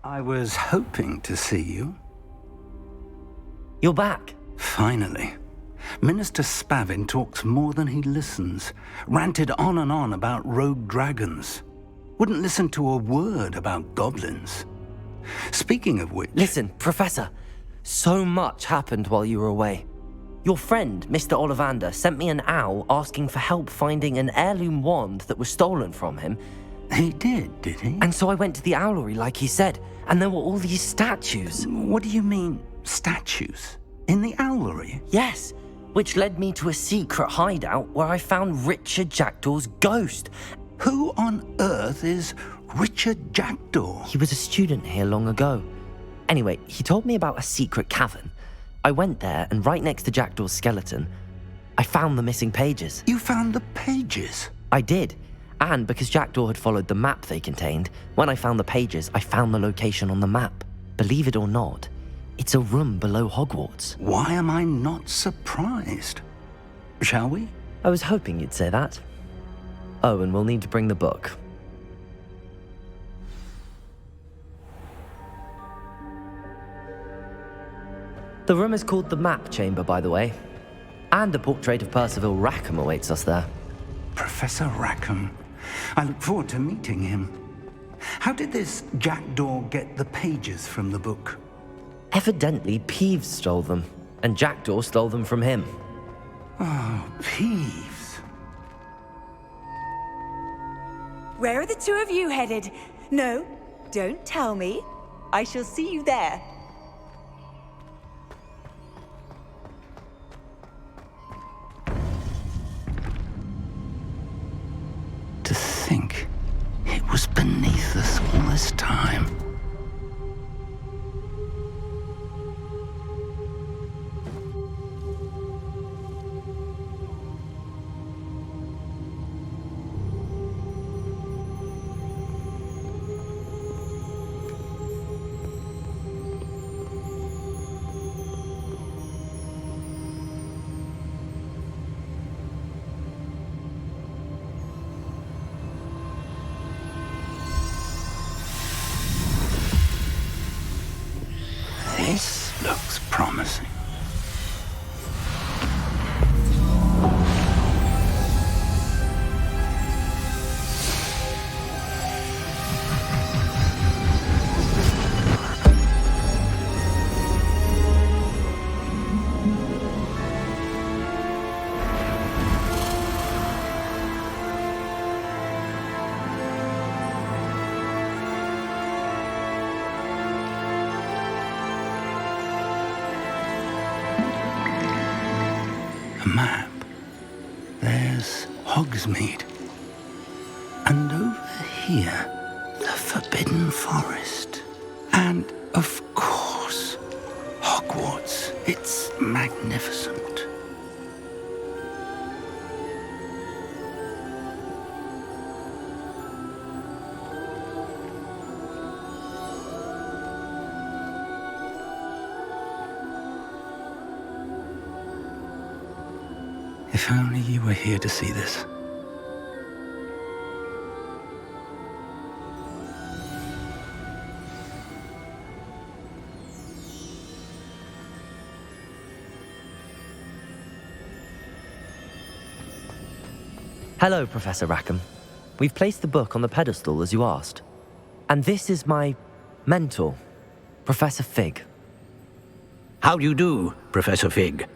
I was hoping to see you. You're back. Finally. Minister Spavin talks more than he listens. Ranted on and on about rogue dragons. Wouldn't listen to a word about goblins. Speaking of which... Listen, Professor. So much happened while you were away. Your friend, Mr. Ollivander, sent me an owl asking for help finding an heirloom wand that was stolen from him. He did he? And so I went to the owlery like he said, and there were all these statues. What do you mean, statues? In the owlery? Yes, which led me to a secret hideout where I found Richard Jackdaw's ghost. Who on earth is Richard Jackdaw? He was a student here long ago. Anyway, he told me about a secret cavern. I went there, and right next to Jackdaw's skeleton, I found the missing pages. You found the pages? I did. And because Jackdaw had followed the map they contained, when I found the pages, I found the location on the map. Believe it or not, it's a room below Hogwarts. Why am I not surprised? Shall we? I was hoping you'd say that. Oh, and we'll need to bring the book. The room is called the Map Chamber, by the way. And a portrait of Percival Rackham awaits us there. Professor Rackham. I look forward to meeting him. How did this Jackdaw get the pages from the book? Evidently, Peeves stole them, and Jackdaw stole them from him. Oh, Peeves. Where are the two of you headed? No, don't tell me. I shall see you there. To think it was beneath us all this time. This looks promising. Map. There's Hogsmeade. And over here, the Forbidden Forest. And, of course, Hogwarts. It's magnificent. If only you were here to see this. Hello, Professor Rackham. We've placed the book on the pedestal as you asked. And this is my mentor, Professor Fig. How do you do, Professor Fig?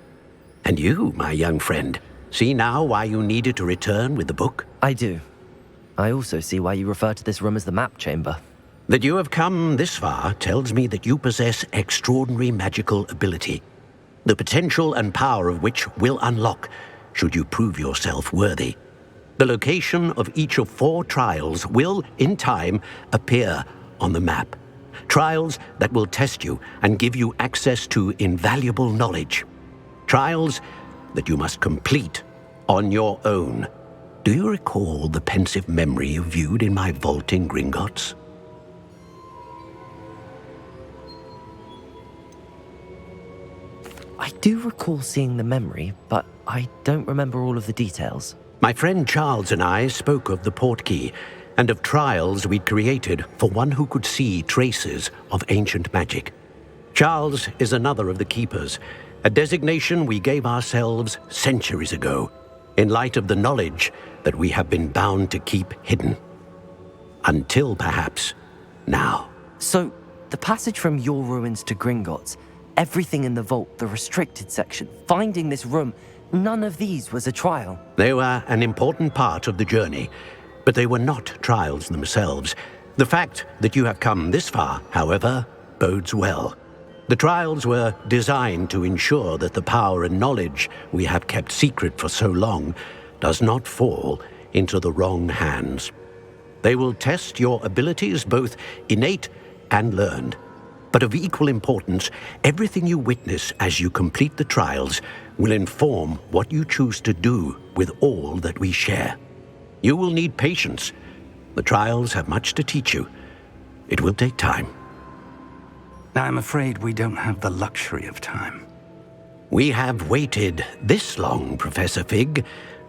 And you, my young friend, see now why you needed to return with the book? I do. I also see why you refer to this room as the map chamber. That you have come this far tells me that you possess extraordinary magical ability, the potential and power of which will unlock should you prove yourself worthy. The location of each of 4 trials will, in time, appear on the map. Trials that will test you and give you access to invaluable knowledge. Trials that you must complete on your own. Do you recall the pensive memory you viewed in my vault in Gringotts? I do recall seeing the memory, but I don't remember all of the details. My friend Charles and I spoke of the portkey and of trials we'd created for one who could see traces of ancient magic. Charles is another of the keepers, a designation we gave ourselves centuries ago, in light of the knowledge that we have been bound to keep hidden. Until perhaps now. So, the passage from your ruins to Gringotts, everything in the vault, the restricted section, finding this room, none of these was a trial. They were an important part of the journey, but they were not trials themselves. The fact that you have come this far, however, bodes well. The trials were designed to ensure that the power and knowledge we have kept secret for so long does not fall into the wrong hands. They will test your abilities, both innate and learned. But of equal importance, everything you witness as you complete the trials will inform what you choose to do with all that we share. You will need patience. The trials have much to teach you. It will take time. I'm afraid we don't have the luxury of time. We have waited this long, Professor Fig.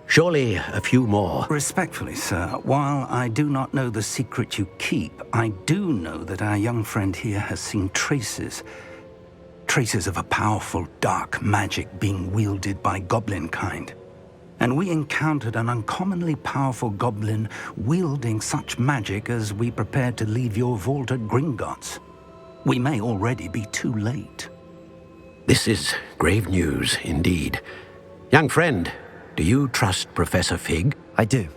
Surely a few more. Respectfully, sir, while I do not know the secret you keep, I do know that our young friend here has seen traces of a powerful dark magic being wielded by goblin kind. And we encountered an uncommonly powerful goblin wielding such magic as we prepared to leave your vault at Gringotts. We may already be too late. This is grave news indeed. Young friend, do you trust Professor Fig? I do.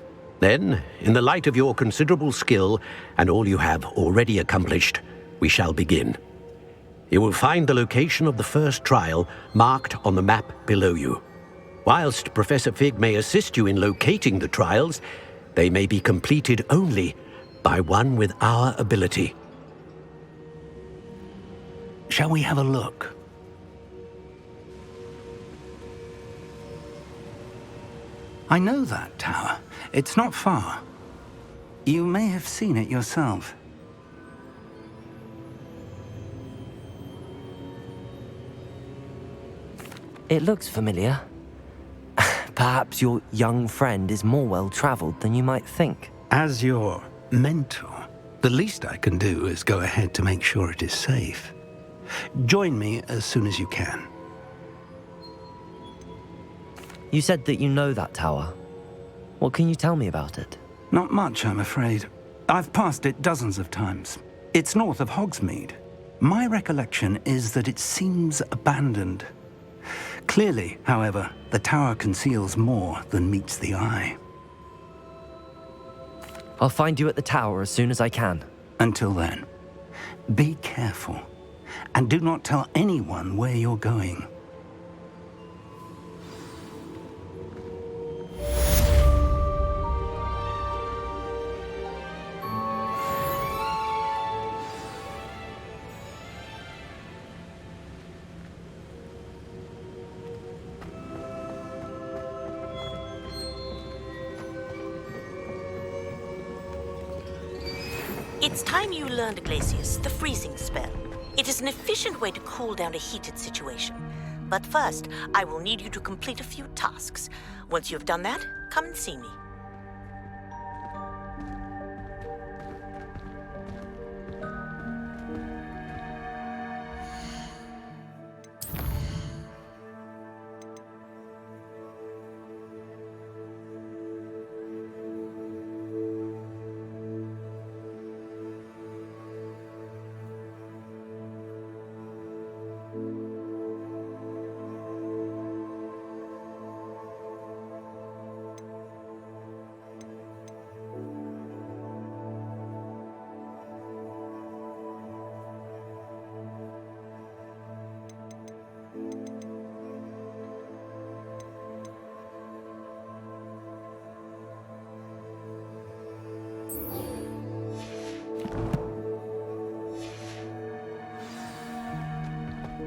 Then, in the light of your considerable skill and all you have already accomplished, we shall begin. You will find the location of the first trial marked on the map below you. Whilst Professor Fig may assist you in locating the trials, they may be completed only by one with our ability. Shall we have a look? I know that tower. It's not far. You may have seen it yourself. It looks familiar. Perhaps your young friend is more well-traveled than you might think. As your mentor, the least I can do is go ahead to make sure it is safe. Join me as soon as you can. You said that you know that tower. What can you tell me about it? Not much, I'm afraid. I've passed it dozens of times. It's north of Hogsmeade. My recollection is that it seems abandoned. Clearly, however, the tower conceals more than meets the eye. I'll find you at the tower as soon as I can. Until then, be careful, and do not tell anyone where you're going. It's time you learned, Glacius, the freezing spell. It is an efficient way to cool down a heated situation. But first, I will need you to complete a few tasks. Once you've done that, come and see me.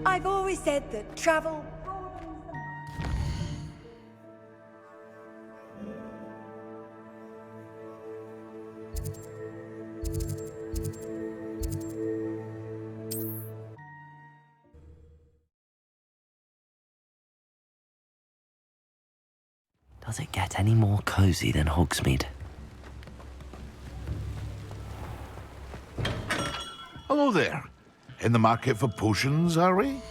I've always said that travel... Does it get any more cozy than Hogsmeade? Hello there. In the market for potions, are we?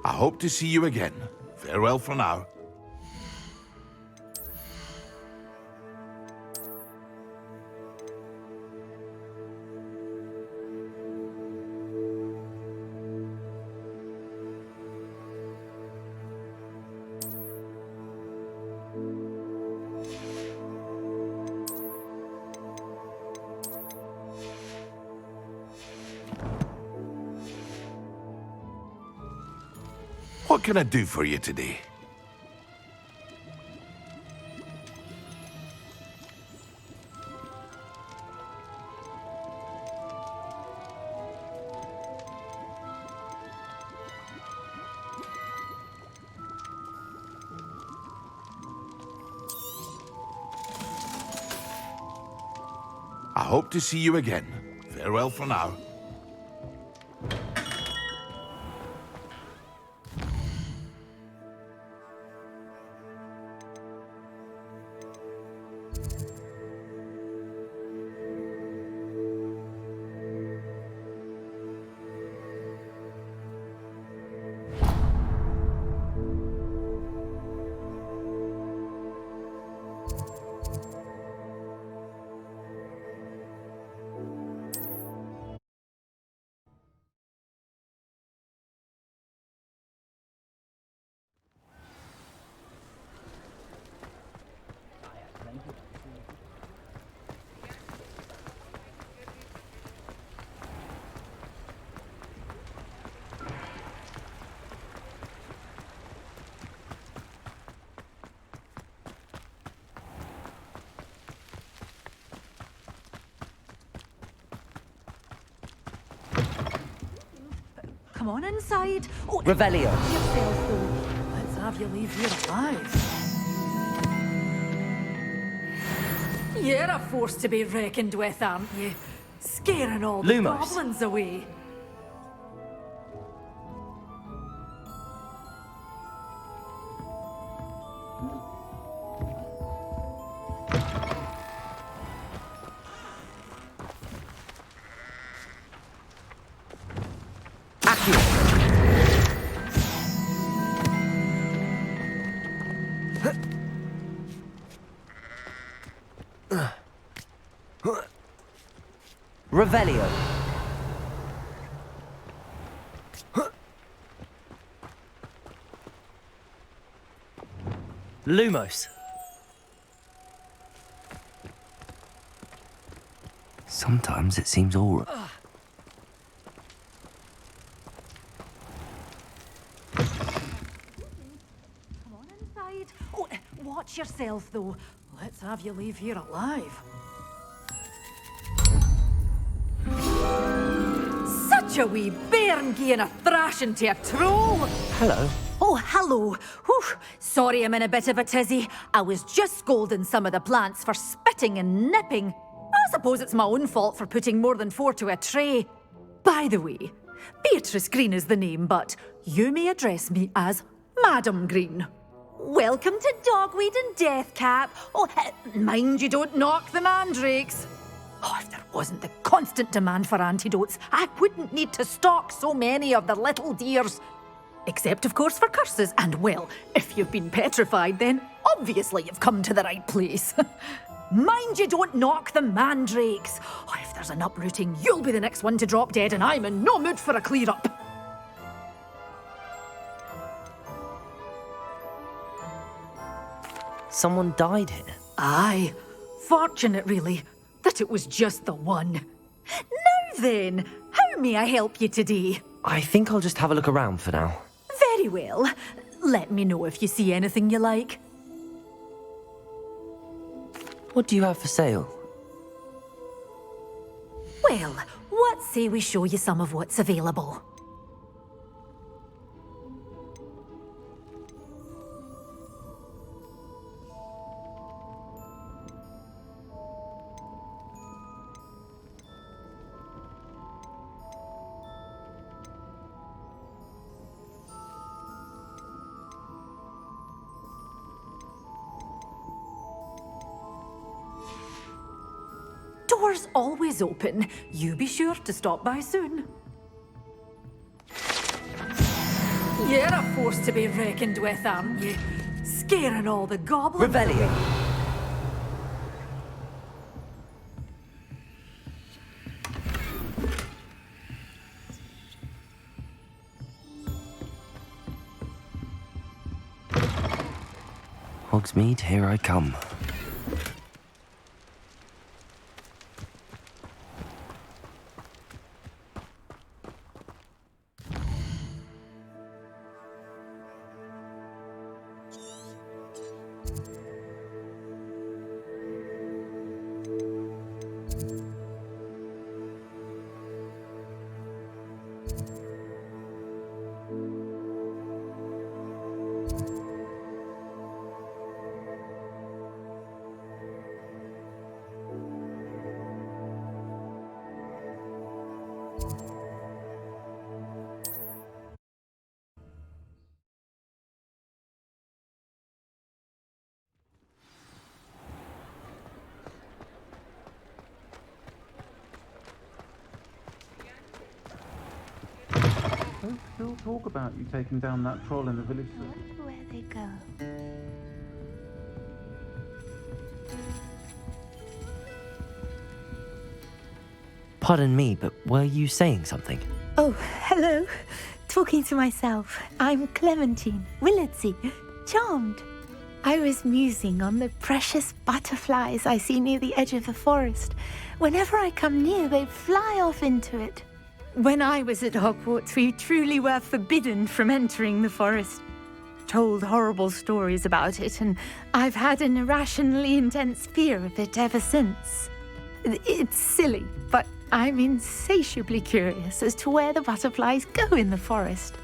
I hope to see you again. Farewell for now. What can I do for you today? I hope to see you again. Farewell for now. Come on inside. Oh, Revelio. Yourself, though. Let's have you leave here alive. You're a force to be reckoned with, aren't you? Scaring all the Lumos. goblins away. Revelio. Lumos. Sometimes it seems all... Come on inside. Oh, watch yourself, though. Let's have you leave here alive. Such a wee bairn gieing a thrashing to a troll. Hello. Oh, hello. Whew. Sorry I'm in a bit of a tizzy. I was just scolding some of the plants for spitting and nipping. I suppose it's my own fault for putting more than 4 to a tray. By the way, Beatrice Green is the name, but you may address me as Madam Green. Welcome to Dogweed and Deathcap. Oh, mind you don't knock the mandrakes. Oh, if there wasn't the constant demand for antidotes, I wouldn't need to stock so many of the little dears. Except, of course, for curses. And, well, if you've been petrified, then obviously you've come to the right place. Mind you don't knock the mandrakes. Oh, if there's an uprooting, you'll be the next one to drop dead, and I'm in no mood for a clear-up. Someone died here? Aye. Fortunate, really, that it was just the one. Now then, how may I help you today? I think I'll just have a look around for now. Very well. Let me know if you see anything you like. What do you have for sale? Well, what say we show you some of what's available? Doors always open. You be sure to stop by soon. You're a force to be reckoned with, aren't you? Scaring all the goblins. Revelio. Hogsmeade, here I come. Folks still talk about you taking down that troll in the village. Where they go. Pardon me, but were you saying something? Oh, hello. Talking to myself. I'm Clementine Willardsey. Charmed. I was musing on the precious butterflies I see near the edge of the forest. Whenever I come near, they fly off into it. When I was at Hogwarts, we truly were forbidden from entering the forest. Told horrible stories about it, and I've had an irrationally intense fear of it ever since. It's silly, but I'm insatiably curious as to where the butterflies go in the forest.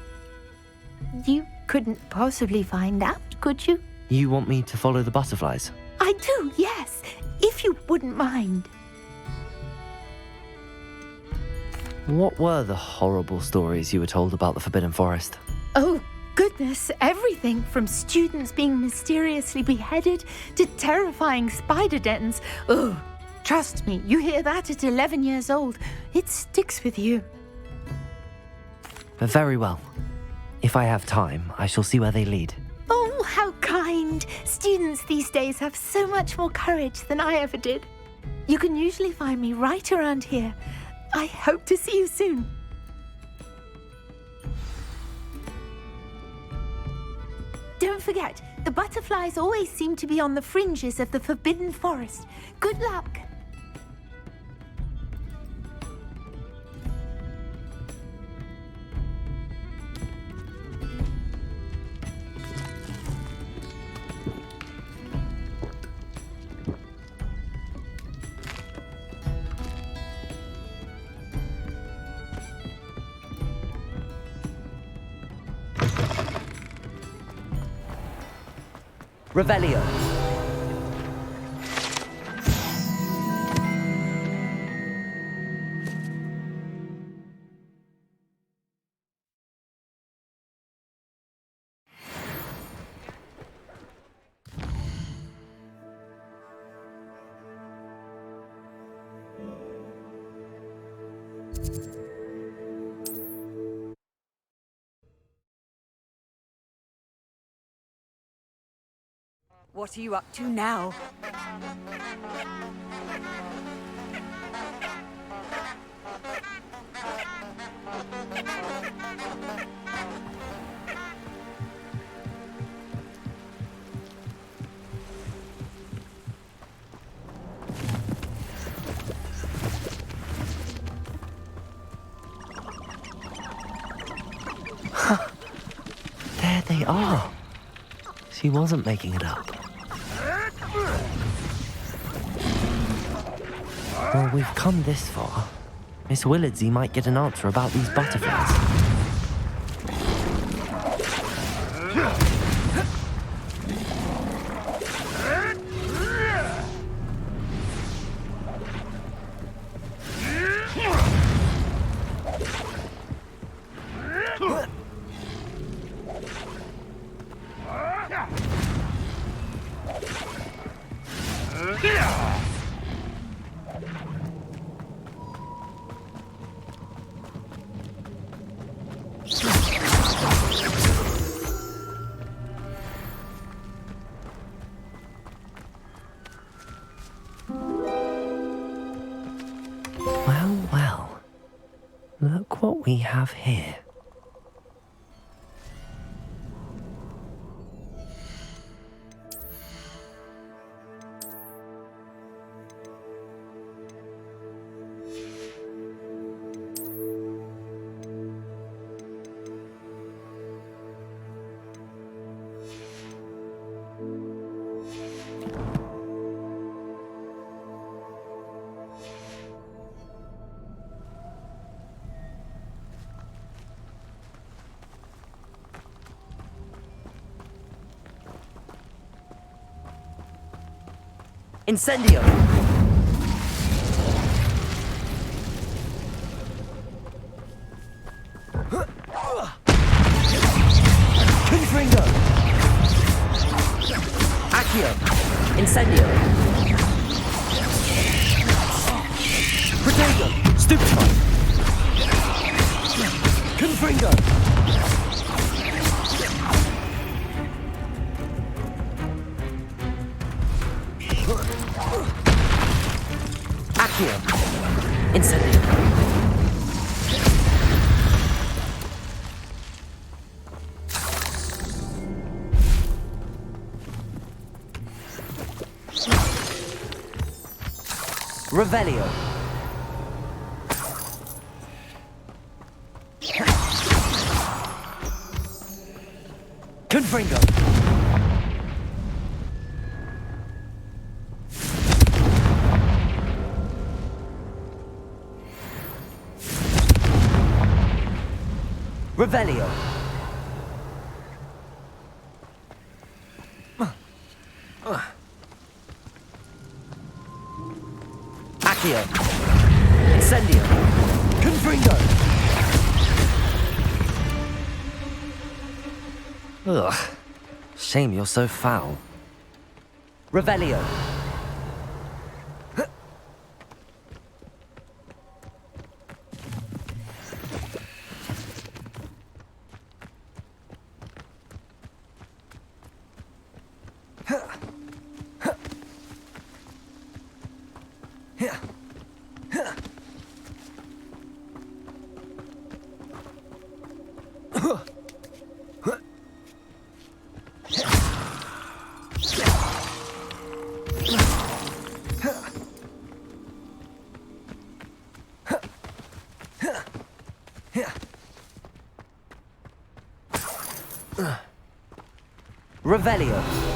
You couldn't possibly find out, could you? You want me to follow the butterflies? I do, yes, if you wouldn't mind. What were the horrible stories you were told about the Forbidden Forest? Oh, goodness, everything from students being mysteriously beheaded to terrifying spider dens. Ugh, trust me, you hear that at 11 years old, it sticks with you. Very well. If I have time, I shall see where they lead. Oh, how kind. Students these days have so much more courage than I ever did. You can usually find me right around here. I hope to see you soon. Don't forget, the butterflies always seem to be on the fringes of the Forbidden Forest. Good luck. Revelio. What are you up to now? There they are. She wasn't making it up. Well, we've come this far. Miss Willardsey might get an answer about these butterflies. Well, look what we have here. Incendio! Confringo! Accio! Incendio! Protego! Stupefy! Confringo! Accio! Incendio! Revelio! Confringo! Revelio! Accio! Incendio! Confringo! Ugh. Shame you're so foul. Revelio! Revelio.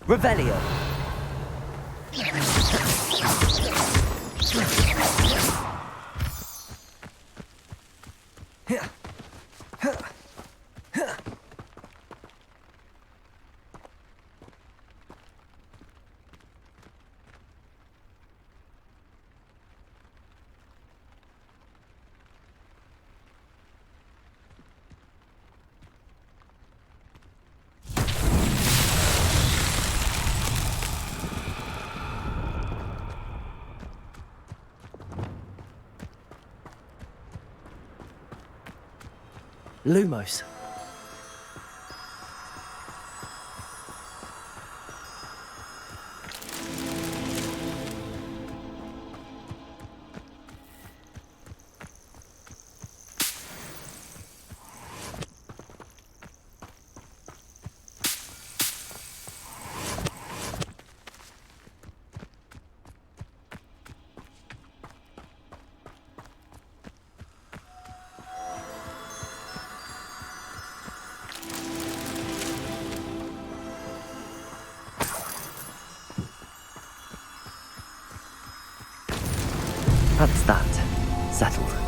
Revelio. Lumos. That's that. Settled.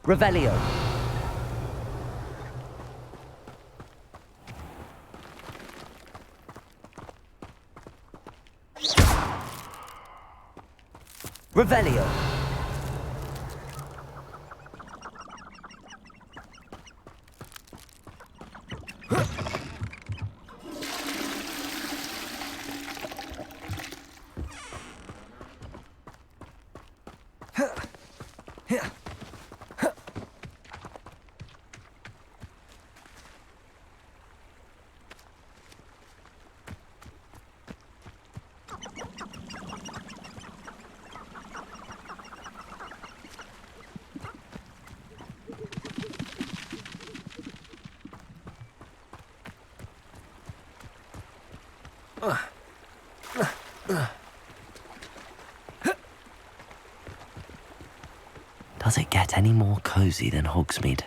Revelio. Revelio. Does it get any more cozy than Hogsmeade?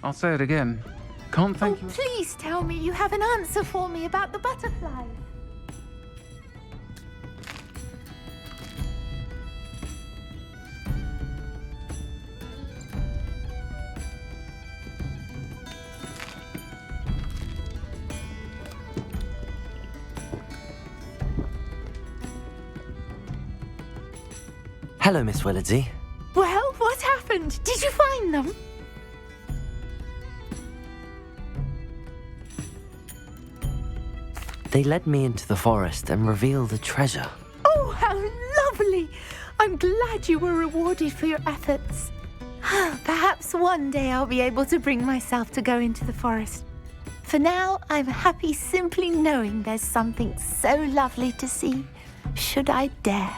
I'll say it again. Can't thank you. Please tell me you have an answer for me about the butterflies. Hello, Miss Willardsey. Well, what happened? Did you find them? They led me into the forest and revealed a treasure. Oh, how lovely! I'm glad you were rewarded for your efforts. Perhaps one day I'll be able to bring myself to go into the forest. For now, I'm happy simply knowing there's something so lovely to see, should I dare.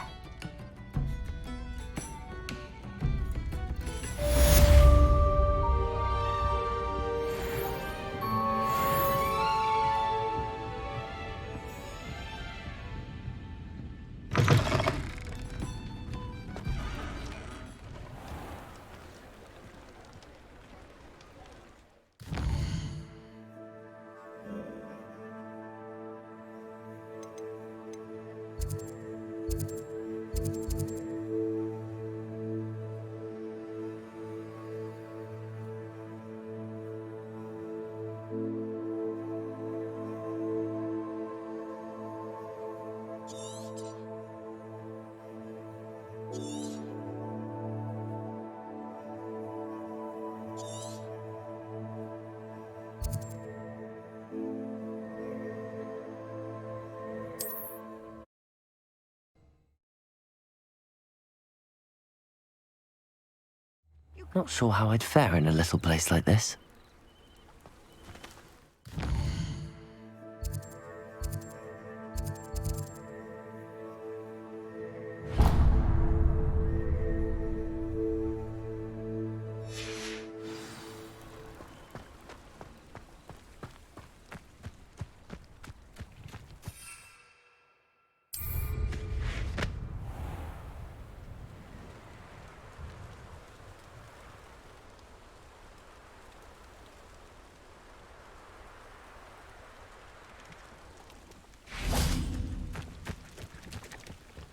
Not sure how I'd fare in a little place like this.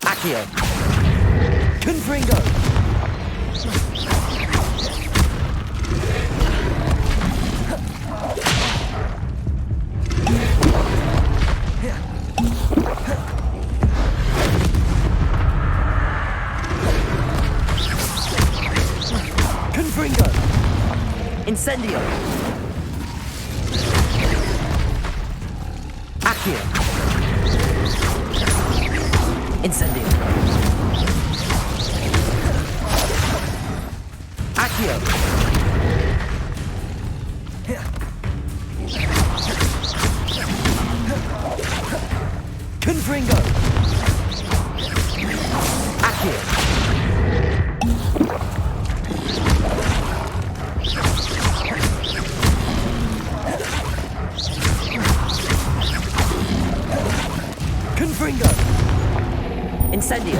Accio. Confringo. Confringo. Incendio. Accio. Incendio. Accio. Confringo. Accio. Confringo. Incendio.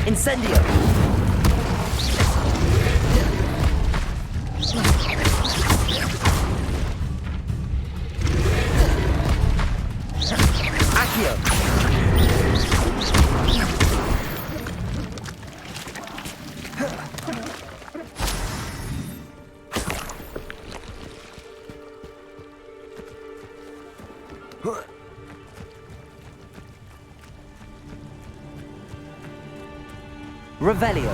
Incendio! Accio! Revelio.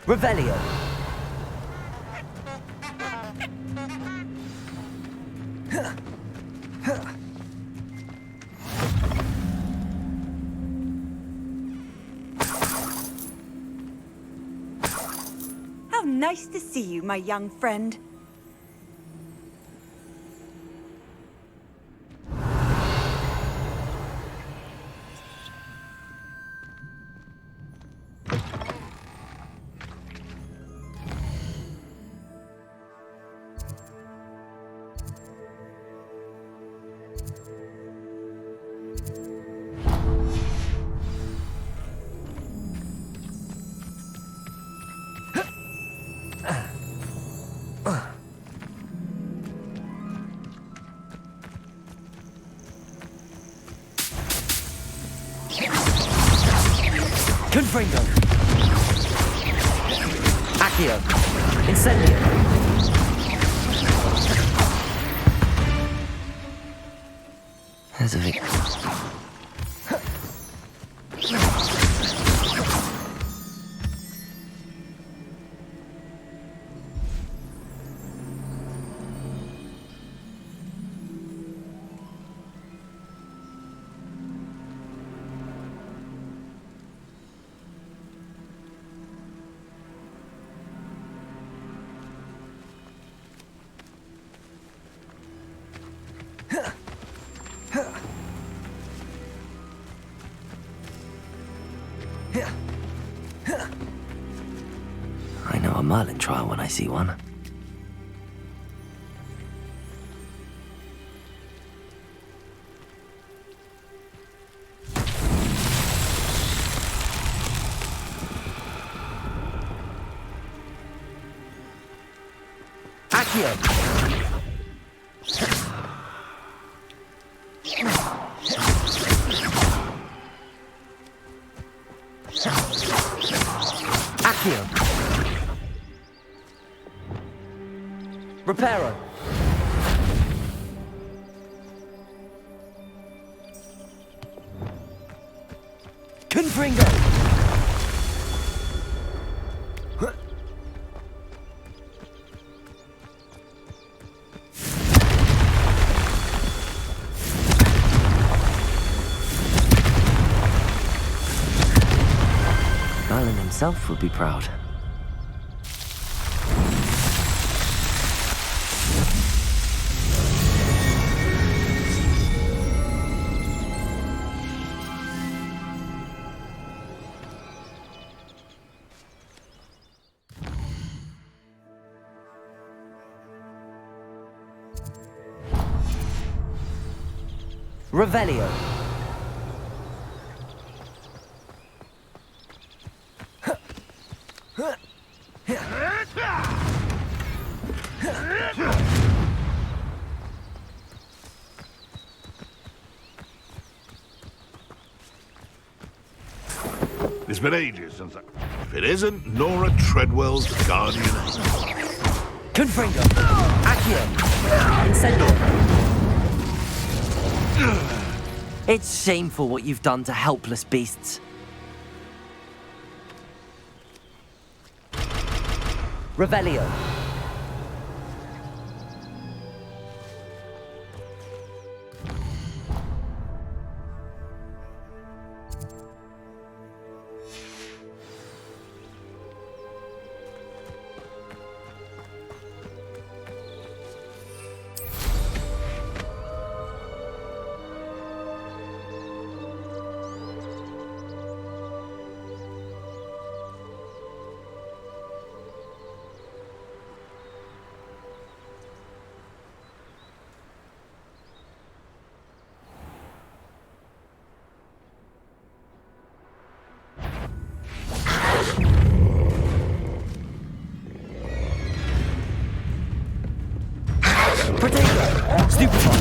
Revelio. How nice to see you, my young friend. Confringo. Accio. Incendio. There's a victim. I know a Merlin trial when I see one. Accio! Accio! Reparo! Confringo! Merlin himself would be proud. Revelio. It's been ages since I... If it isn't Nora Treadwell's guardian angel. Confringo. Accio. Incendio. It's shameful what you've done to helpless beasts. Revelio. Protego! Stupefy!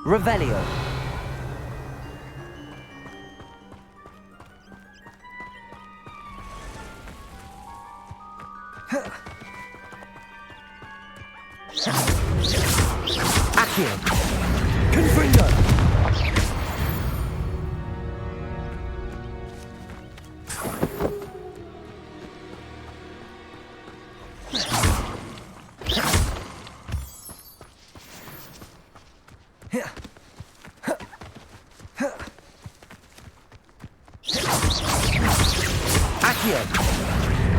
Revelio. Accio. Confringo. Accio.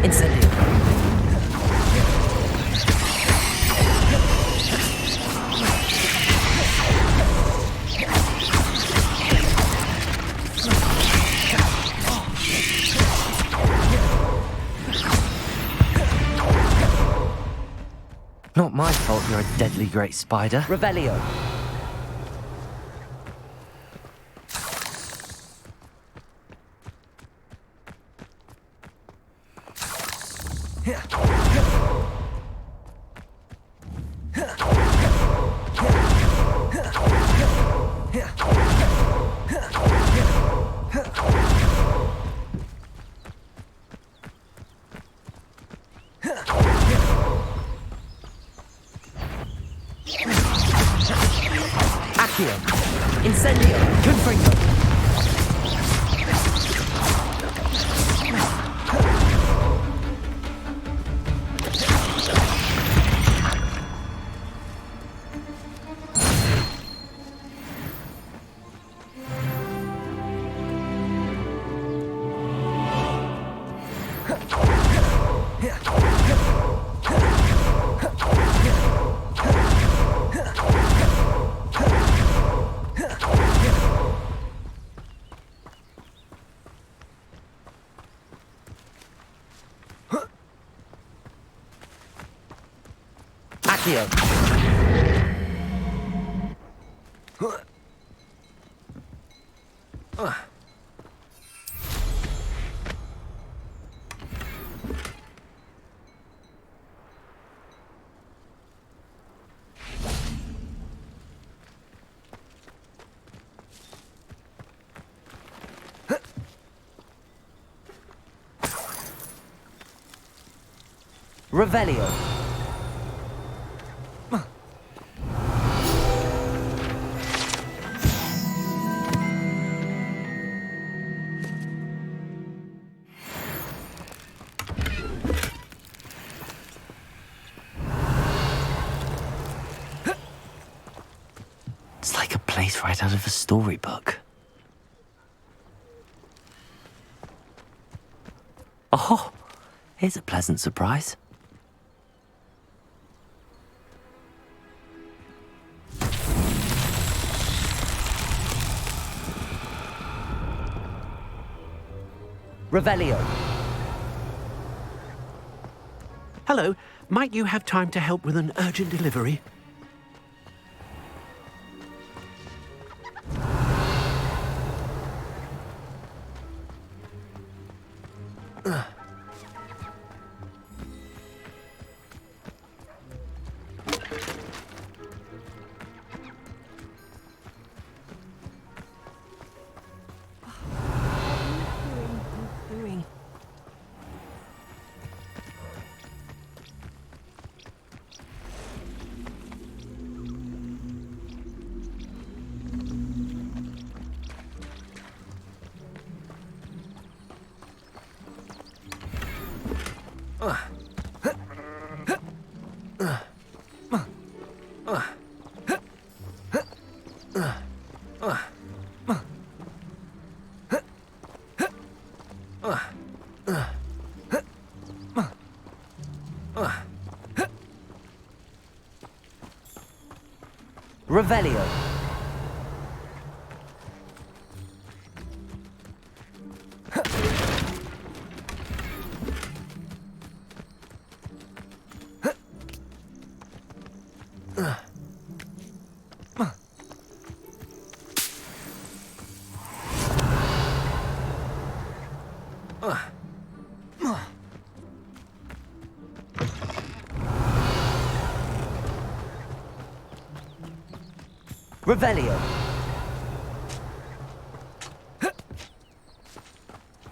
Incendio. Not my fault you're a deadly great spider. Revelio. Accio. Incendio. Confringo. Accio. Revelio. It's like a place right out of a storybook. Oh, here's a pleasant surprise. Revelio. Hello, might you have time to help with an urgent delivery? Revelio. Revelio.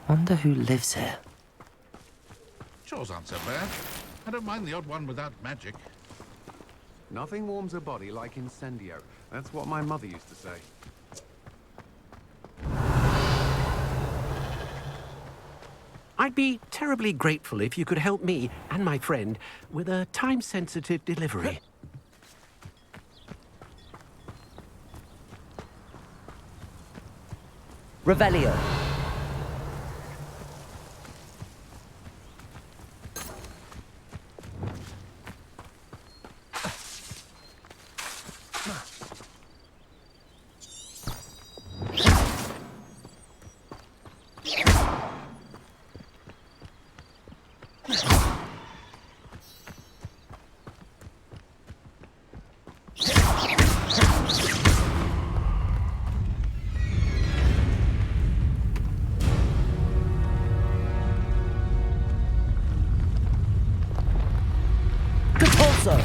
Wonder who lives here. Chores aren't so bad. I don't mind the odd one without magic. Nothing warms a body like incendio. That's what my mother used to say. I'd be terribly grateful if you could help me and my friend with a time-sensitive delivery. Revelio. Depulso.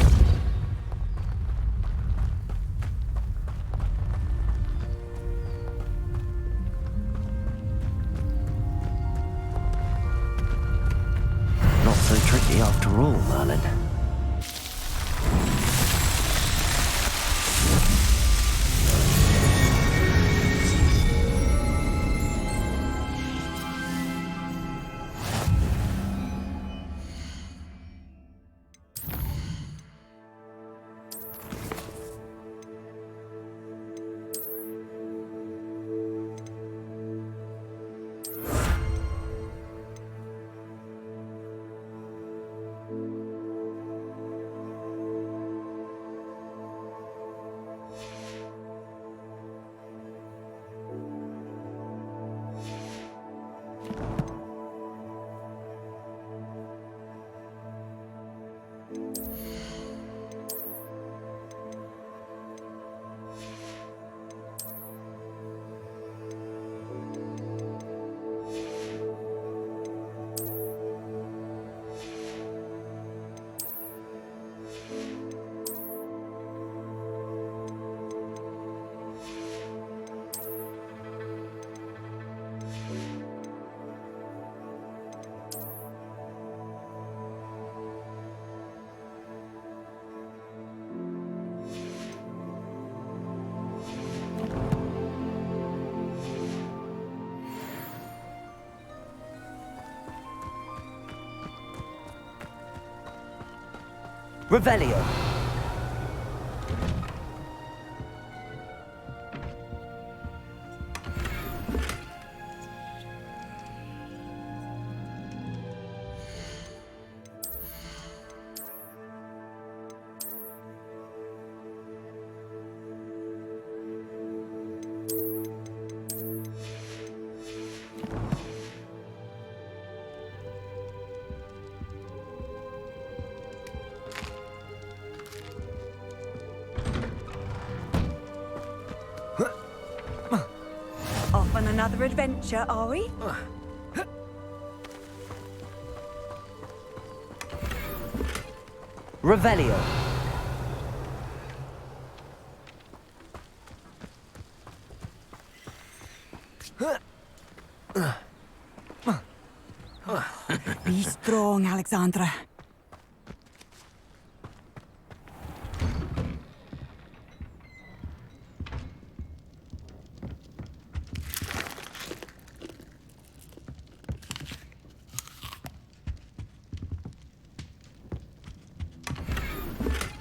Not so tricky after all, Merlin. Revelio. Off on another adventure, are we? Revelio. Be strong, Alexandra.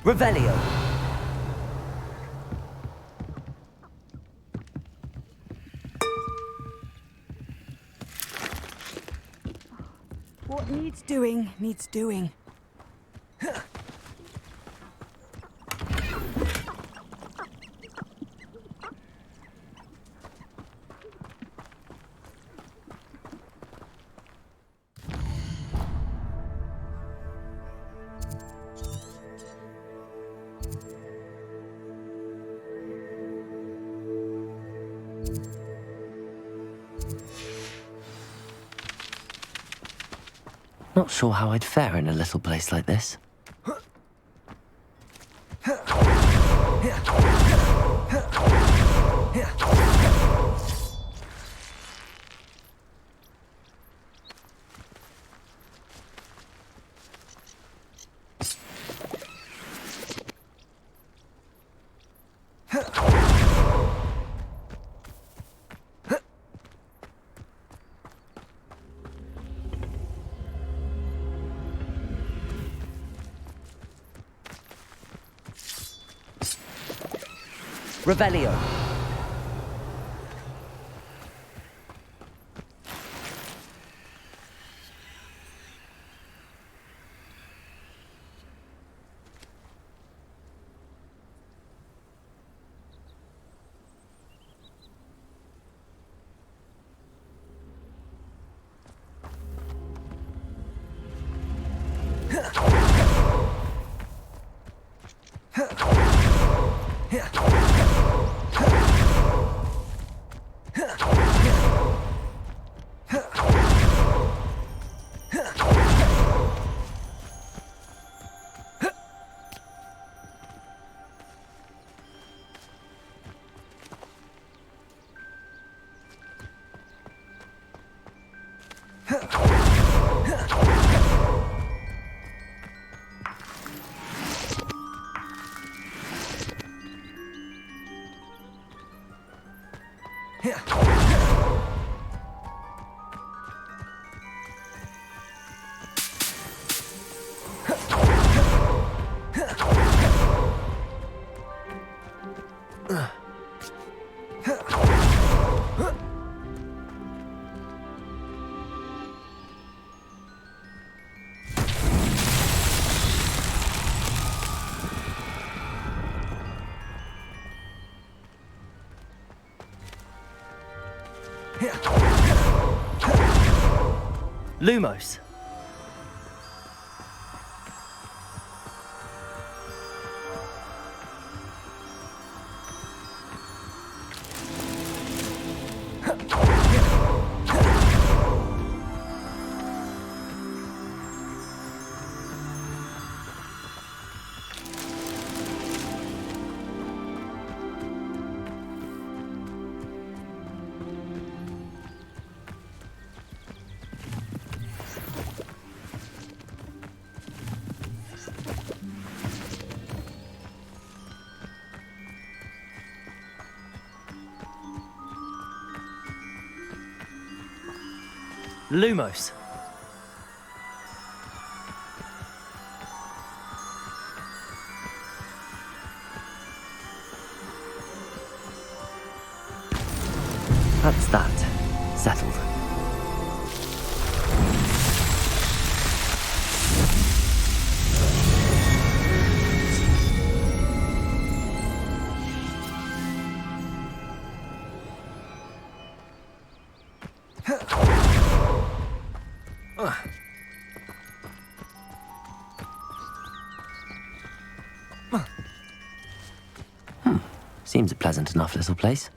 Revelio. What needs doing, needs doing. Not sure how I'd fare in a little place like this. Revelio. Lumos. Lumos. That's that. Settled. Seems a pleasant enough little place.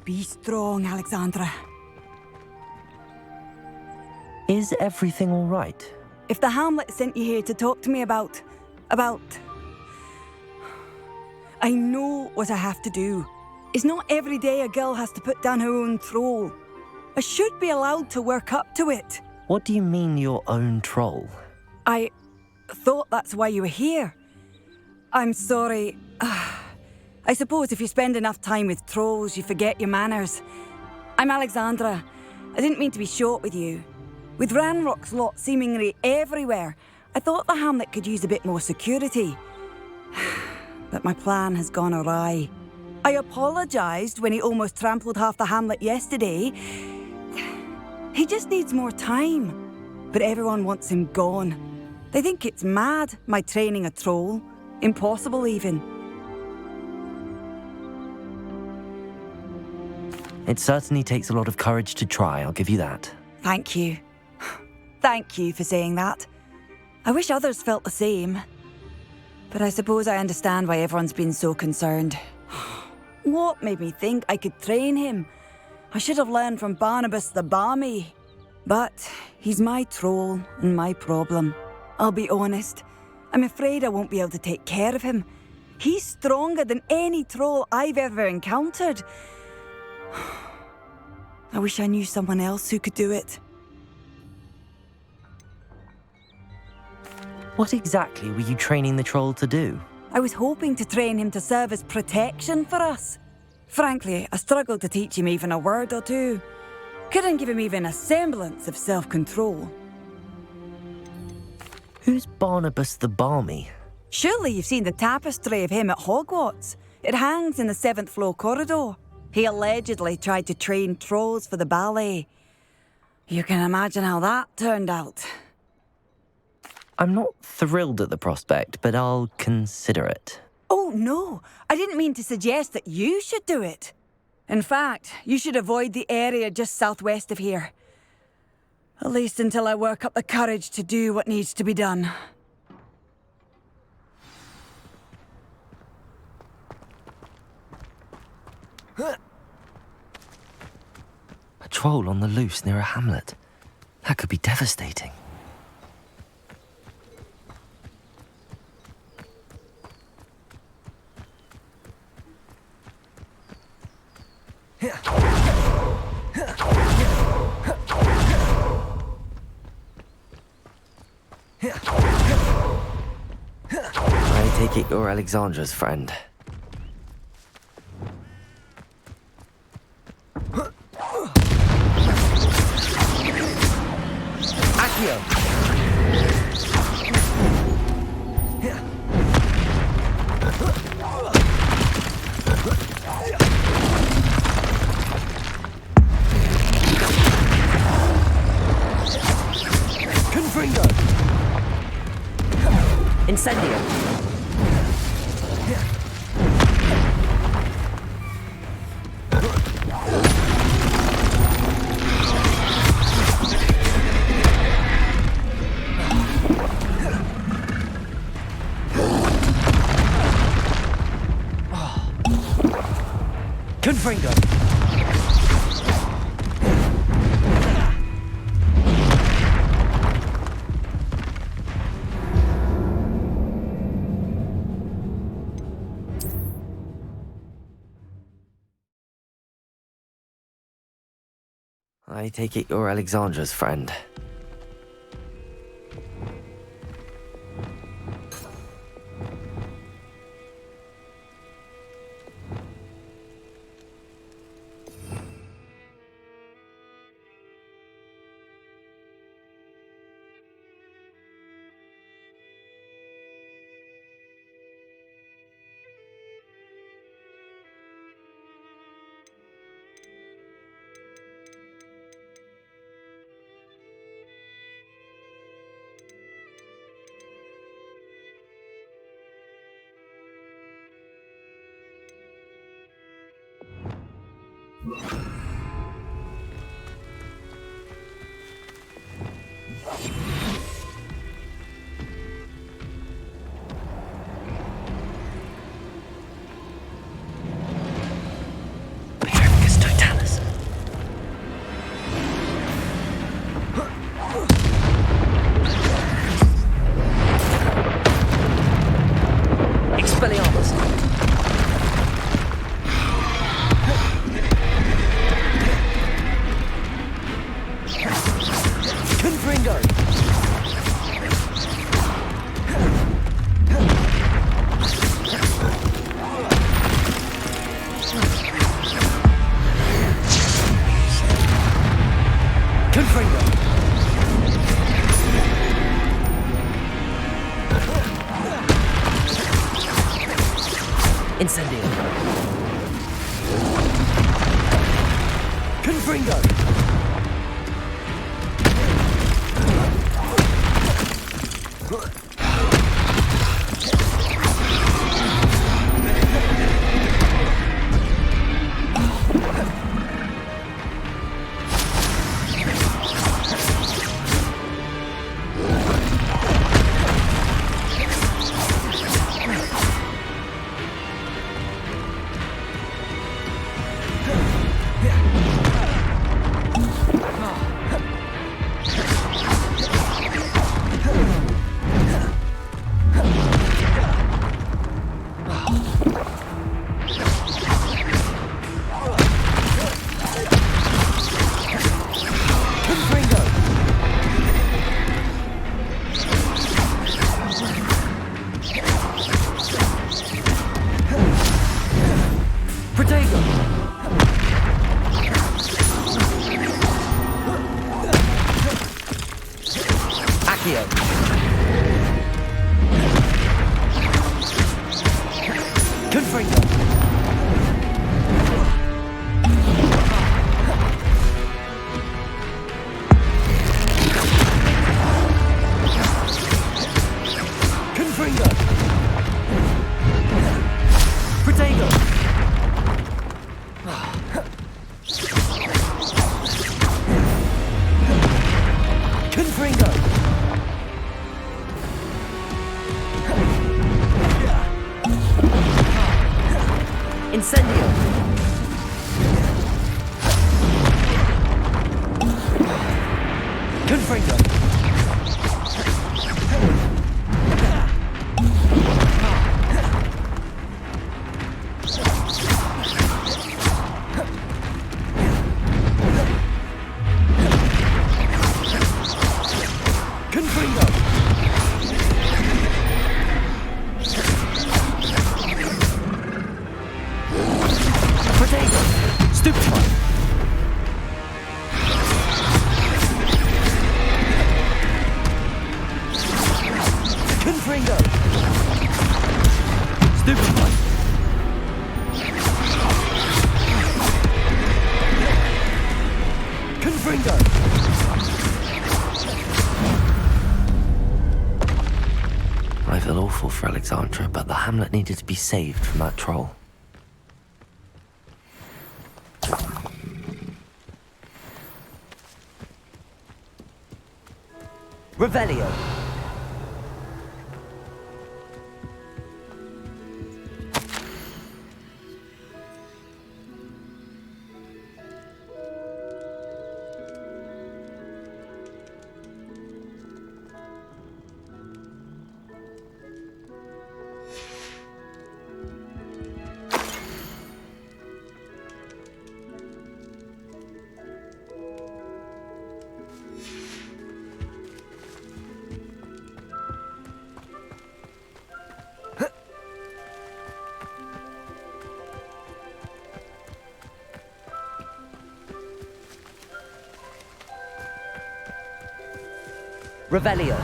Be strong, Alexandra. Is everything all right? If the Hamlet sent you here to talk to me about... I know what I have to do. It's not every day a girl has to put down her own troll. I should be allowed to work up to it. What do you mean, your own troll? I thought that's why you were here. I'm sorry. I suppose if you spend enough time with trolls, you forget your manners. I'm Alexandra. I didn't mean to be short with you. With Ranrock's lot seemingly everywhere, I thought the Hamlet could use a bit more security. But my plan has gone awry. I apologised when he almost trampled half the Hamlet yesterday. He just needs more time. But everyone wants him gone. They think it's mad, my training a troll. Impossible, even. It certainly takes a lot of courage to try, I'll give you that. Thank you. Thank you for saying that. I wish others felt the same. But I suppose I understand why everyone's been so concerned. What made me think I could train him? I should have learned from Barnabas the Barmy. But he's my troll and my problem. I'll be honest. I'm afraid I won't be able to take care of him. He's stronger than any troll I've ever encountered. I wish I knew someone else who could do it. What exactly were you training the troll to do? I was hoping to train him to serve as protection for us. Frankly, I struggled to teach him even a word or two. Couldn't give him even a semblance of self-control. Who's Barnabas the Barmy? Surely you've seen the tapestry of him at Hogwarts. It hangs in the 7th floor corridor. He allegedly tried to train trolls for the ballet. You can imagine how that turned out. I'm not thrilled at the prospect, but I'll consider it. Oh, no. I didn't mean to suggest that you should do it. In fact, you should avoid the area just southwest of here. At least until I work up the courage to do what needs to be done. A troll on the loose near a hamlet. That could be devastating. I take it you're Alexandra's friend. Accio! Confringo! Incendio! Confringo! I take it you're Alexandra's friend. Petrificus totalis. Expelliarmus. Confringo. Confringo. Incendio. Confringo. Incendio. Confringo. I feel awful for Alexandra, but the hamlet needed to be saved from that troll. Revelio. Revelio.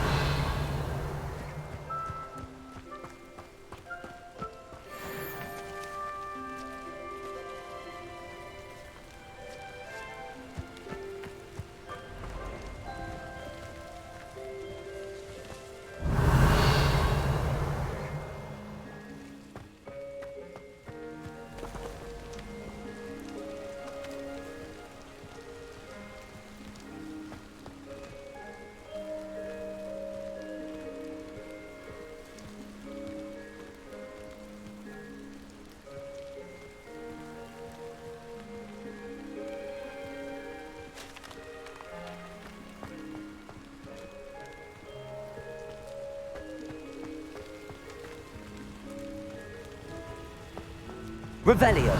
Revelio.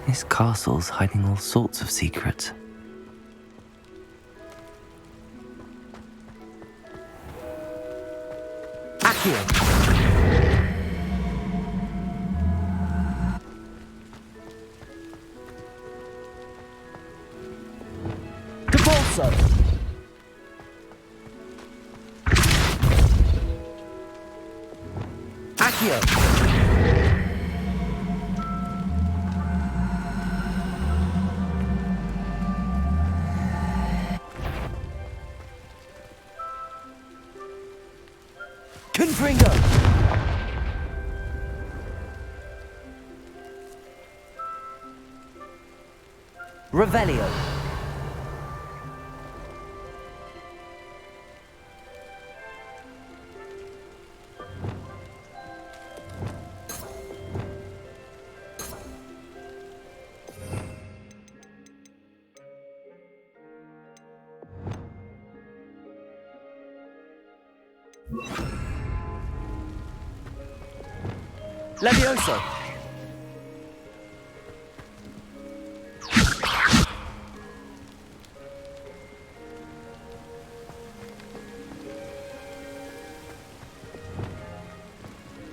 This castle's hiding all sorts of secrets. Accio. Depulso. Accio. Confringo. Revelio. Levioso.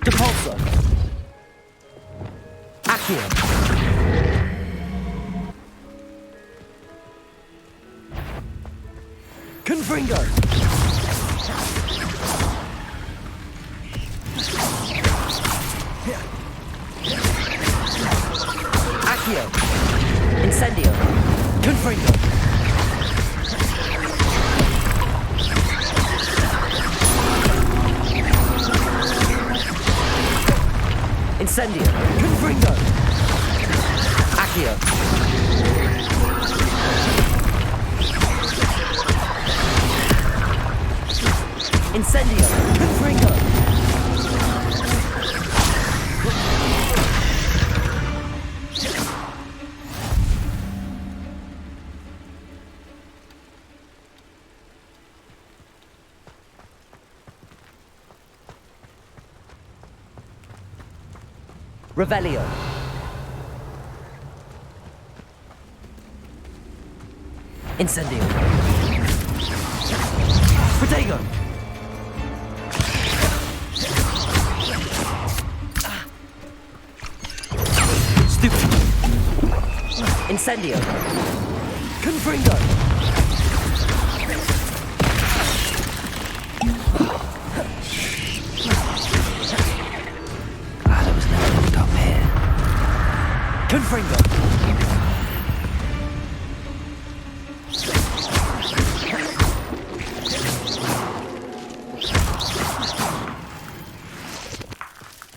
Depulso. Accio. Confringo. Accio. Incendio. Confringo. Incendio. Confringo. Accio. Incendio. Confringo. Revelio. Incendio. Protego. Stupid. Incendio. Confringo. Glad I was never locked up here. Confringo.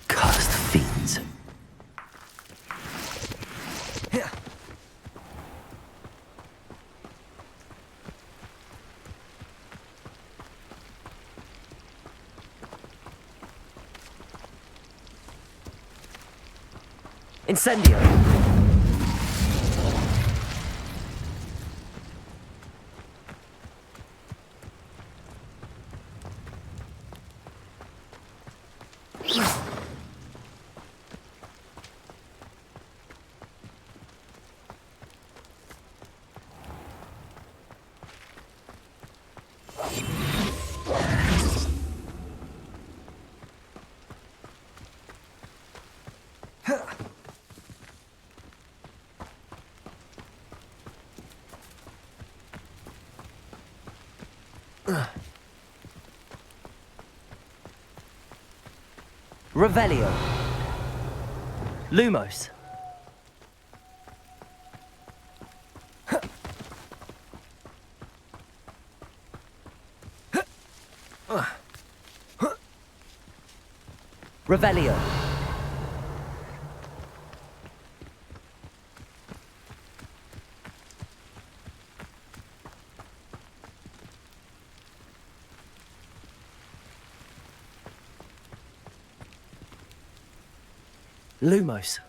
Cursed fiends. Incendio. Revelio. Lumos. Revelio. Lumos.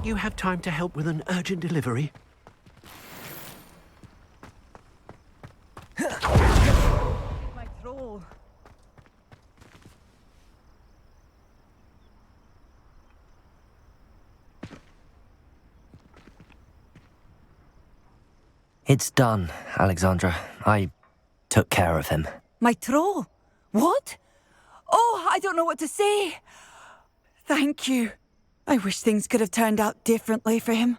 you have time to help with an urgent delivery? My troll. It's done, Alexandra. I took care of him. My troll? What? Oh, I don't know what to say. Thank you. I wish things could have turned out differently for him.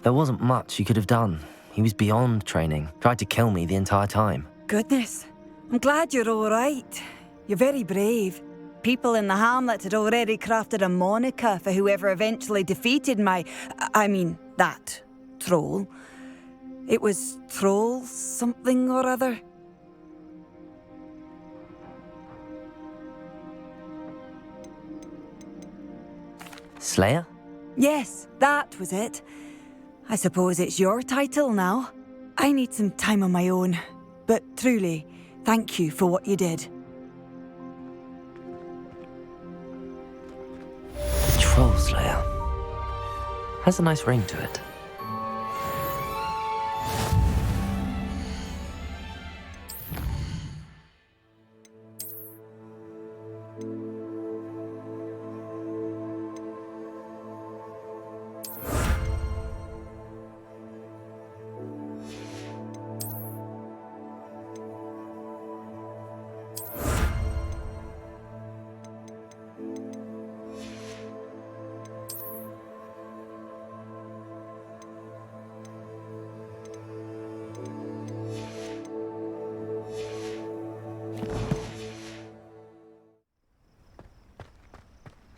There wasn't much you could have done. He was beyond training, tried to kill me the entire time. Goodness. I'm glad you're all right. You're very brave. People in the hamlet had already crafted a moniker for whoever eventually defeated that troll. It was Troll something or other. Slayer? Yes, that was it. I suppose it's your title now. I need some time on my own. But truly, thank you for what you did. Troll Slayer. Has a nice ring to it.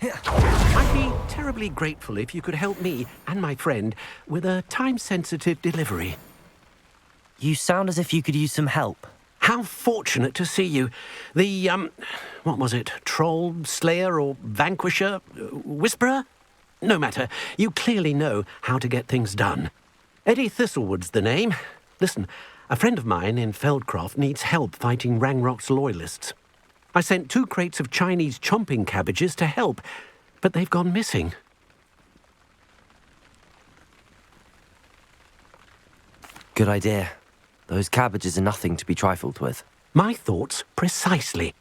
I'd be terribly grateful if you could help me and my friend with a time-sensitive delivery. You sound as if you could use some help. How fortunate to see you. The, what was it? Troll, Slayer, or Vanquisher? Whisperer? No matter. You clearly know how to get things done. Eddie Thistlewood's the name. Listen, a friend of mine in Feldcroft needs help fighting Ranrock's loyalists. I sent 2 crates of Chinese chomping cabbages to help, but they've gone missing. Good idea. Those cabbages are nothing to be trifled with. My thoughts precisely.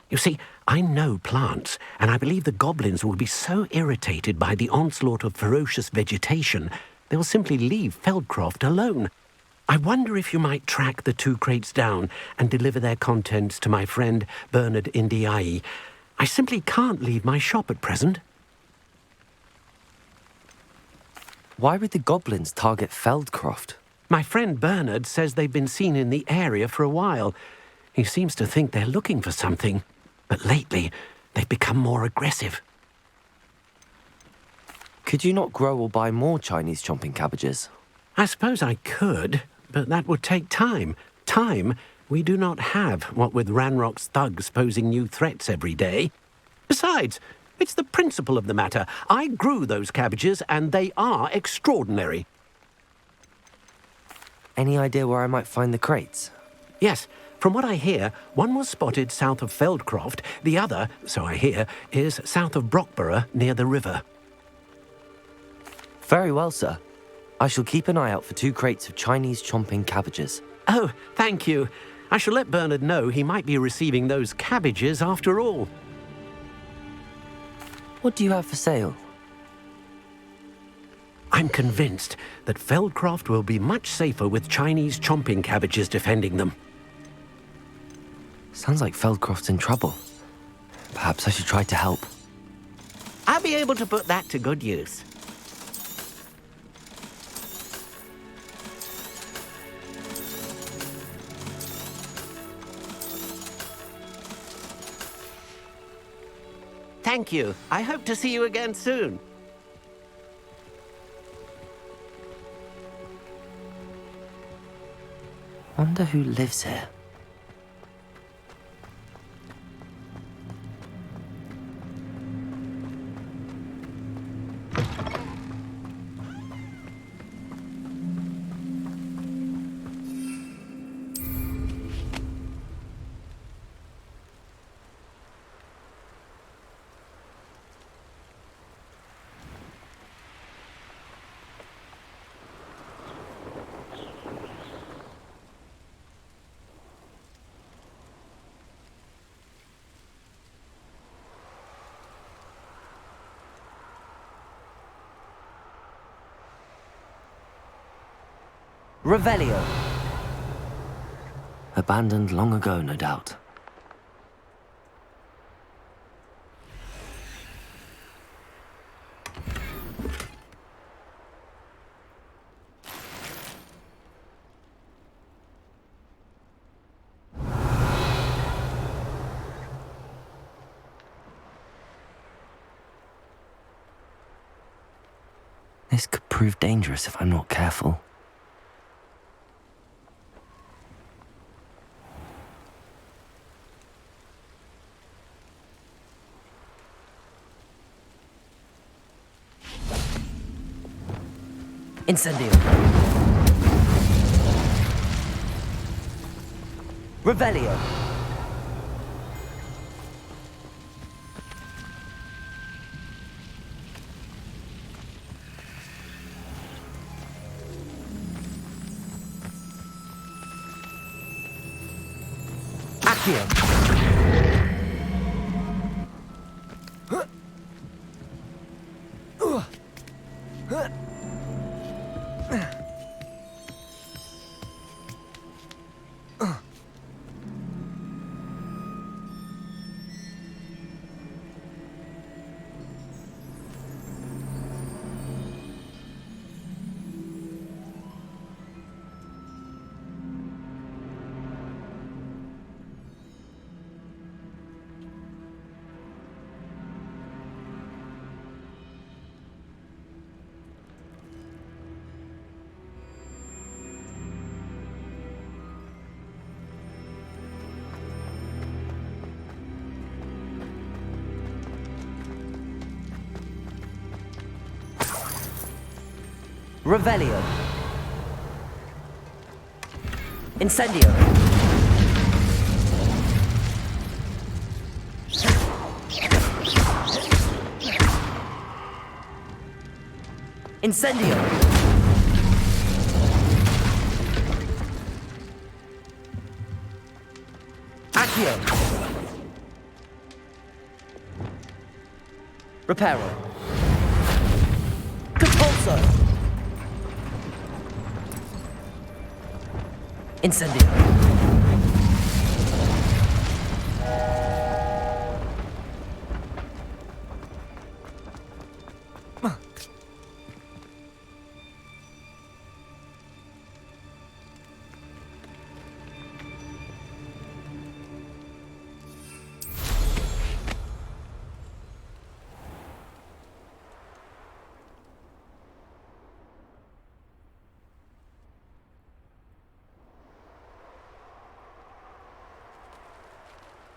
You see, I know plants, and I believe the goblins will be so irritated by the onslaught of ferocious vegetation, they'll simply leave Feldcroft alone. I wonder if you might track the 2 crates down and deliver their contents to my friend Bernard Indiai. I simply can't leave my shop at present. Why would the goblins target Feldcroft? My friend Bernard says they've been seen in the area for a while. He seems to think they're looking for something, but lately they've become more aggressive. Could you not grow or buy more Chinese chomping cabbages? I suppose I could, but that would take time. Time we do not have, what with Ranrock's thugs posing new threats every day. Besides, it's the principle of the matter. I grew those cabbages, and they are extraordinary. Any idea where I might find the crates? Yes. From what I hear, one was spotted south of Feldcroft. The other, so I hear, is south of Brockborough, near the river. Very well, sir. I shall keep an eye out for 2 crates of Chinese chomping cabbages. Oh, thank you. I shall let Bernard know he might be receiving those cabbages after all. What do you have for sale? I'm convinced that Feldcroft will be much safer with Chinese chomping cabbages defending them. Sounds like Feldcroft's in trouble. Perhaps I should try to help. I'll be able to put that to good use. Thank you. I hope to see you again soon. Wonder who lives here. Revelio. Abandoned long ago, no doubt. This could prove dangerous if I'm not careful. Incendio. Revelio. Accio. Revelio. Incendio. Incendio. Accio. Reparo. Depulso. Incendio.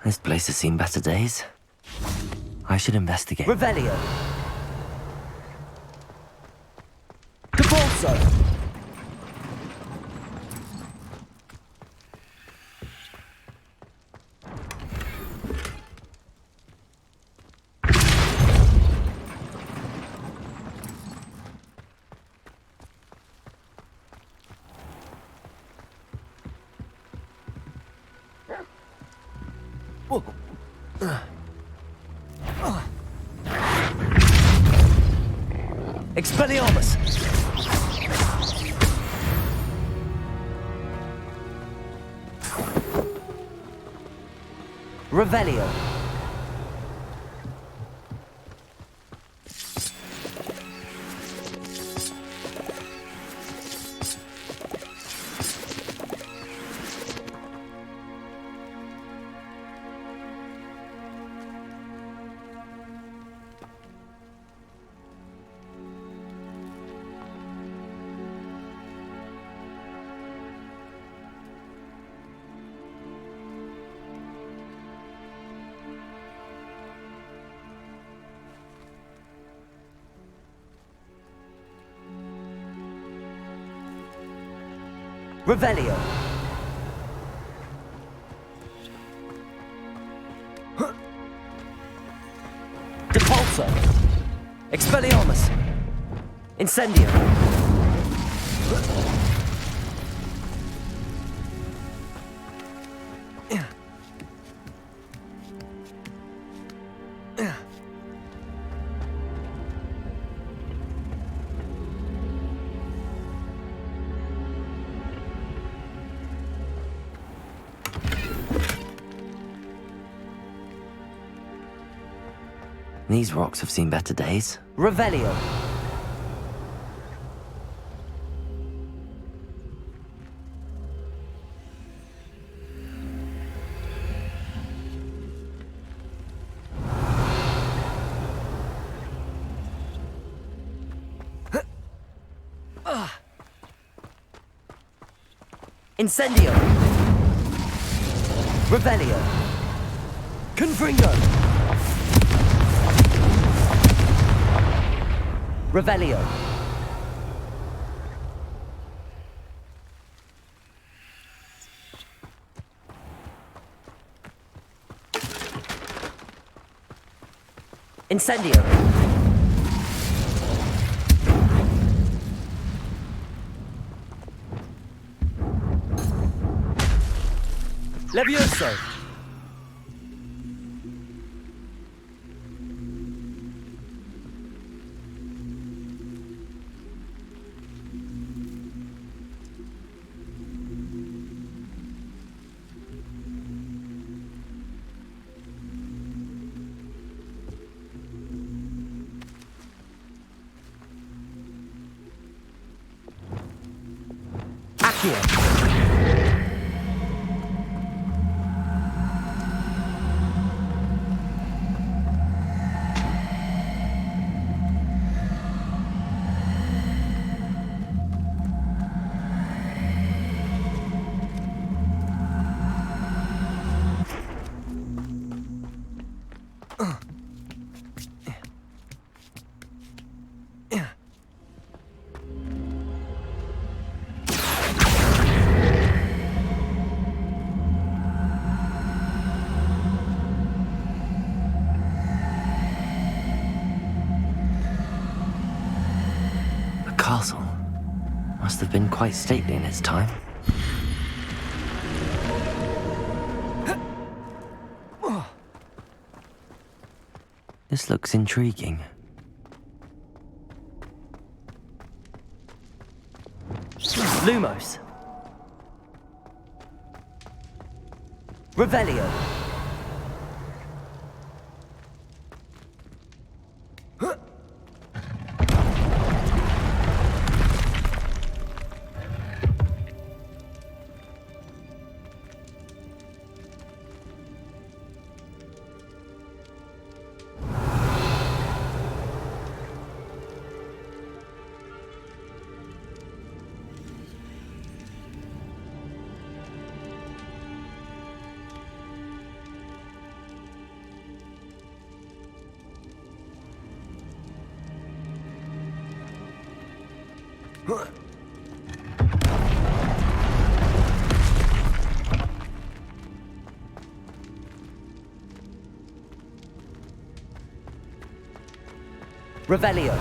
This place has seen better days. I should investigate. Revelio. Depulso. Expelliarmus! Revelio. Revelio. Depulso. Expelliarmus. Incendio. These rocks have seen better days. Revelio. Incendio. Revelio. Confringo. Revelio. Incendio. Levioso. Accio. Castle must have been quite stately in its time. This looks intriguing. Lumos. Revelio. Revelio.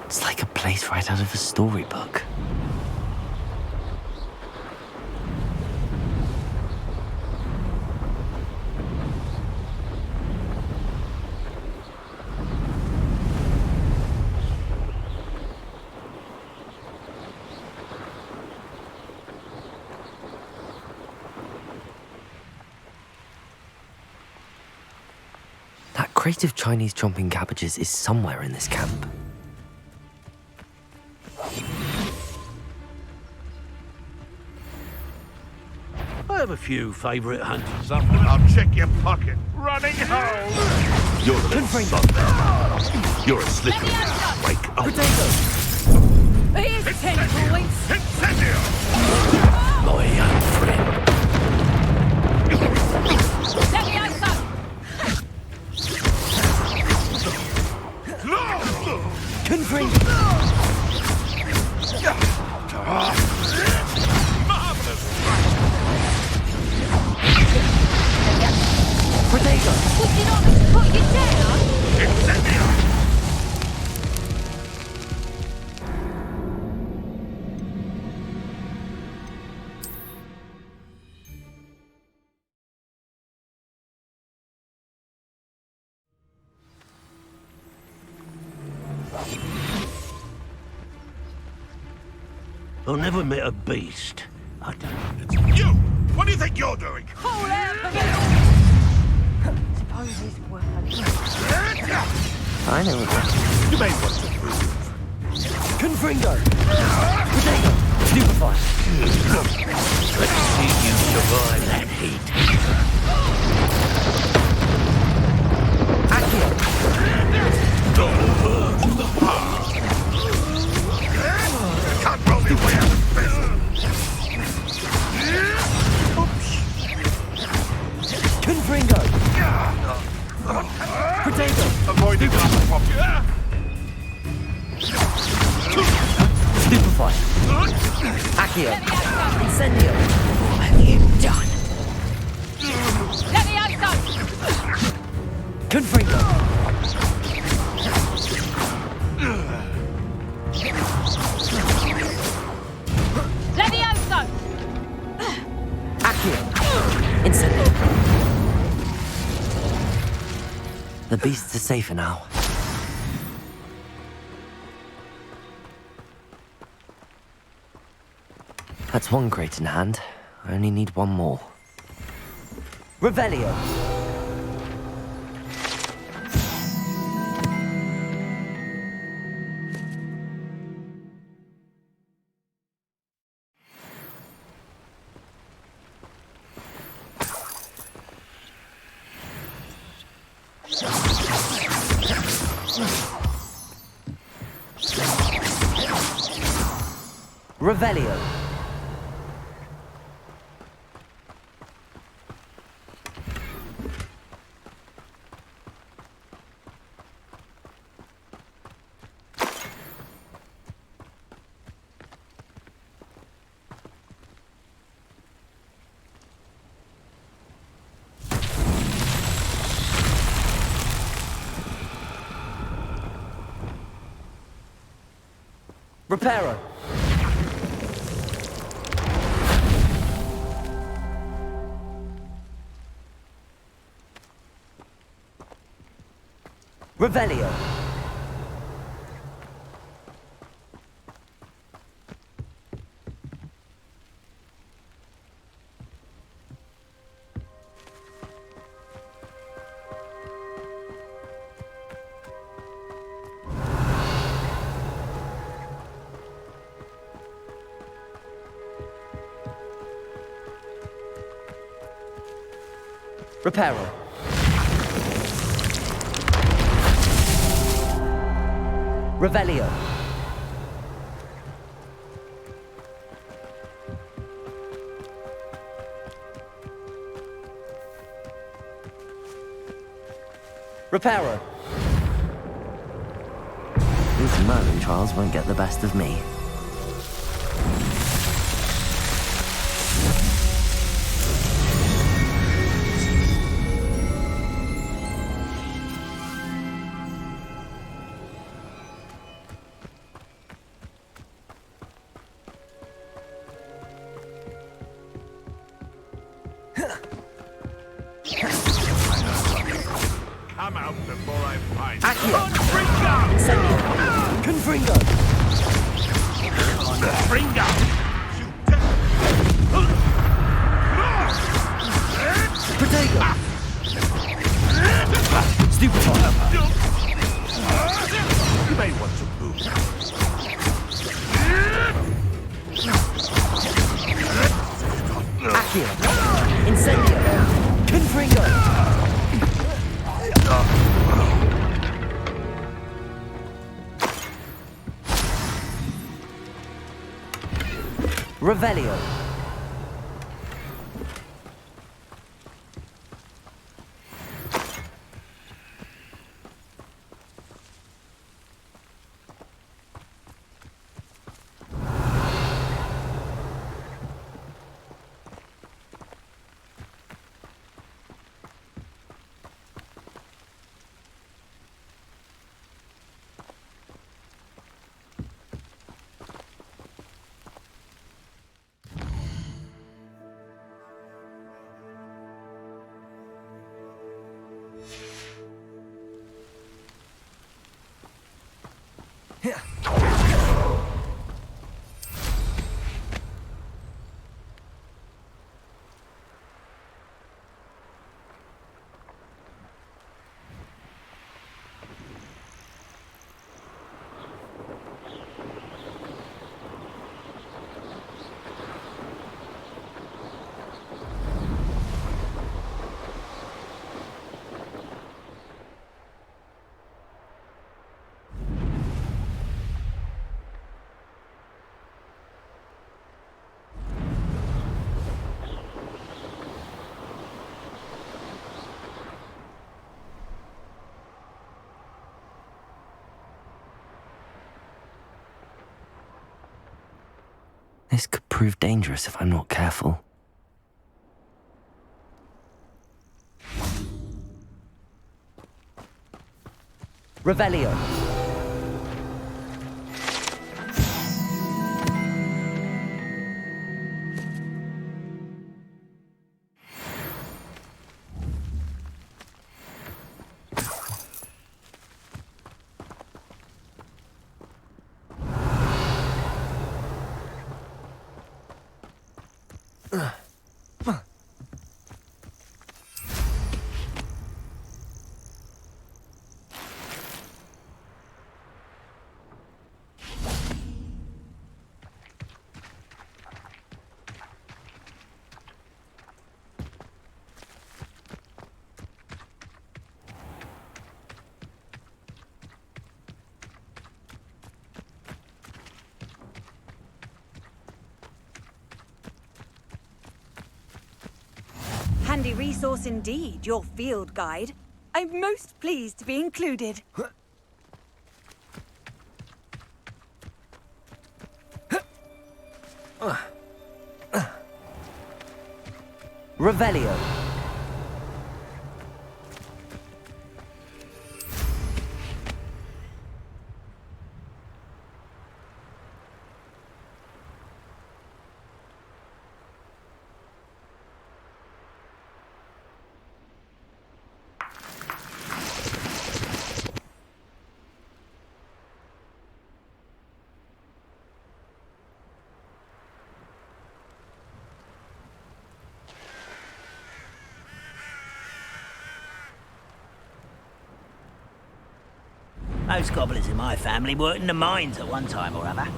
It's like a place right out of a storybook. crate of Chinese chomping cabbages is somewhere in this camp. I have a few favourite hunters. I'll check your pocket. Running home! You're a little son. You're a slippery wake up. Here's 10 points. My young friend. Confring! Protego! Would you not put you down? I've never met a beast. I don't. It's you! What do you think you're doing? Hold out for Suppose he's worth I know that. You may want to move. Confringo! Protego! Stupefy! Let's see you survive that heat. Can't roll your way out of this. Confringo! Protego! Avoiding that problem. Stupefy! Accio! Incendio! What have you done? Confringo! Accio! Incendio! The beasts are safer now. That's one crate in hand. I only need one more. Revelio! Revelio! Reparo! Revelio! Reparo! Revelio! Reparo! These Merlin trials won't get the best of me. Come out before I find Accio! Confringo! Incendio! Confringo! Confringo! Protego! You may want to move. Accio. Incendio. Confringo. Revelio. This could prove dangerous if I'm not careful. Revelio. Handy resource indeed, your field guide. I'm most pleased to be included. Revelio. Most gobblers in my family worked in the mines at one time or other.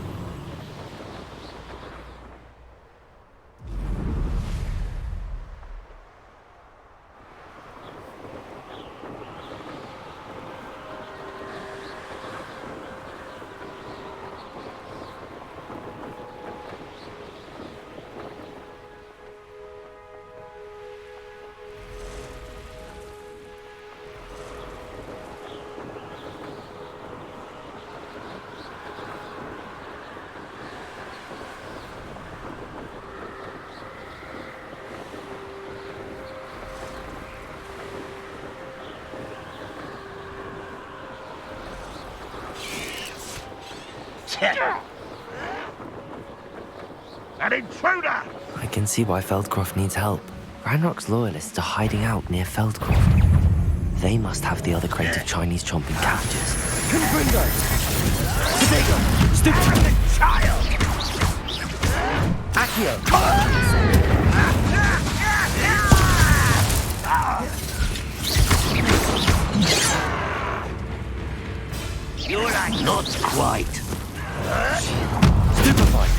An intruder! I can see why Feldcroft needs help. Ranrock's loyalists are hiding out near Feldcroft. They must have the other crate of Chinese chomping cabbages. Confringo! Stego! Stupid child! Accio! Not quite. Stupefied.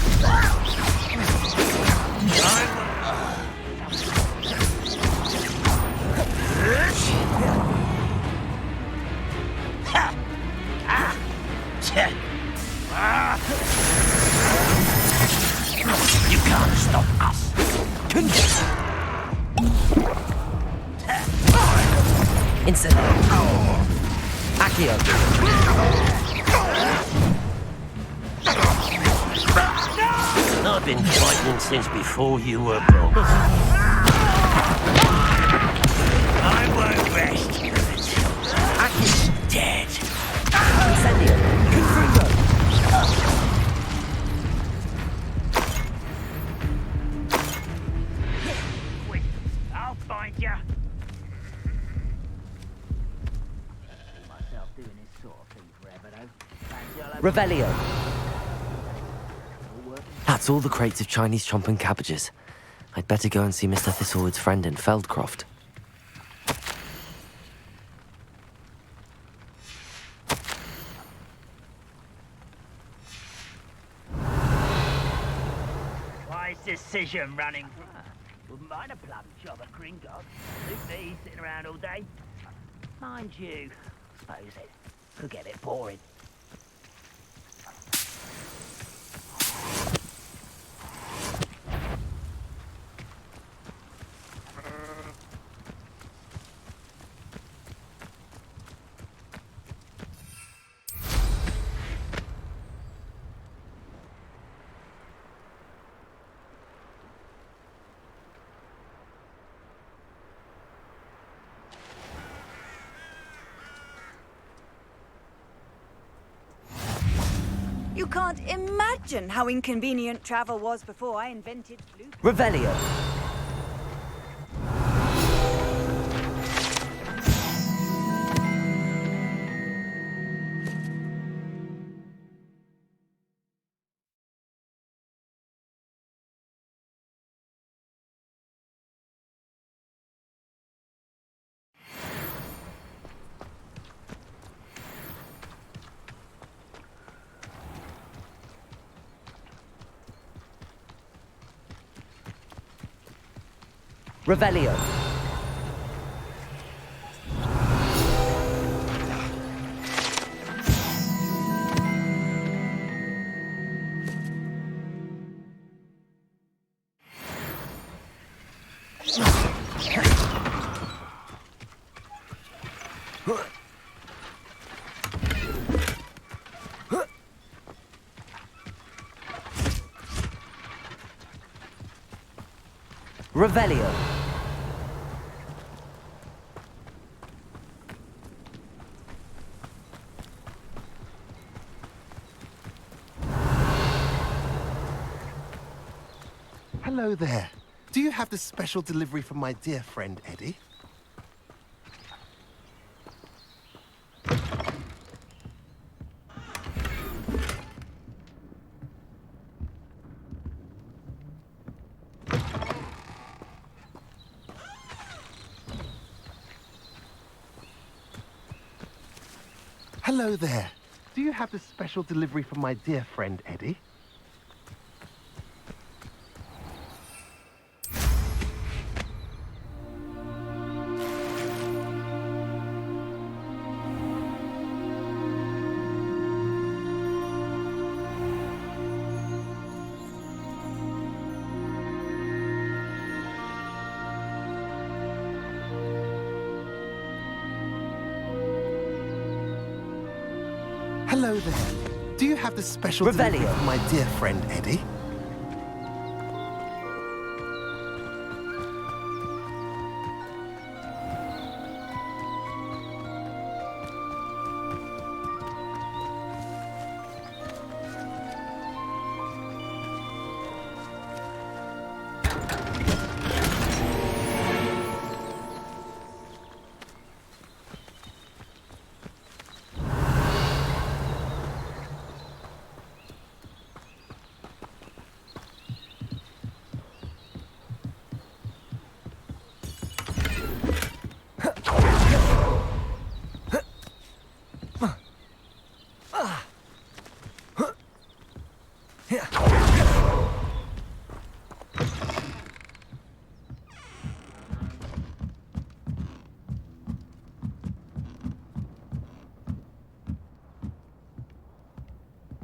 You can't stop us. Incendio. Accio. I've been fighting since before you were born. I won't rest until Aki's dead. Incendio. Confringo. I'll find ya. See myself doing this sort of thing forever, though. Revelio. That's all the crates of Chinese chomping cabbages. I'd better go and see Mr. Thistlewood's friend in Feldcroft. Wise decision running. Wouldn't mind a plum job at Gringotts. Suit me sitting around all day. Mind you, suppose it could get a bit boring. You can't imagine how inconvenient travel was before I invented blue. Revelio. Revelio. Revelio. Hello there. Do you have the special delivery from my dear friend Eddie? Hello there. Do you have the special delivery from my dear friend Eddie? Hello there. Do you have the special delivery from my dear friend Eddie?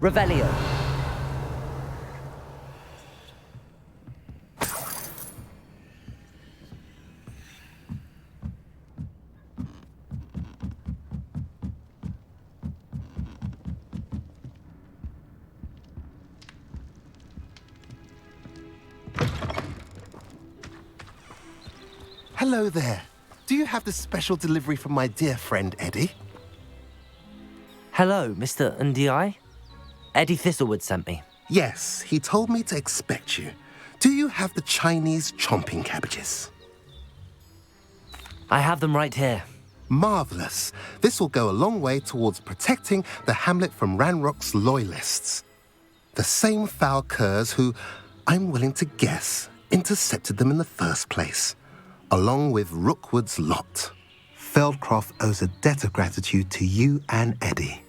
Revelio. Hello there. Do you have the special delivery from my dear friend Eddie? Hello, Mr. Ndi. Eddie Thistlewood sent me. Yes, he told me to expect you. Do you have the Chinese chomping cabbages? I have them right here. Marvelous. This will go a long way towards protecting the hamlet from Ranrock's loyalists. The same foul curs who, I'm willing to guess, intercepted them in the first place, along with Rookwood's lot. Feldcroft owes a debt of gratitude to you and Eddie.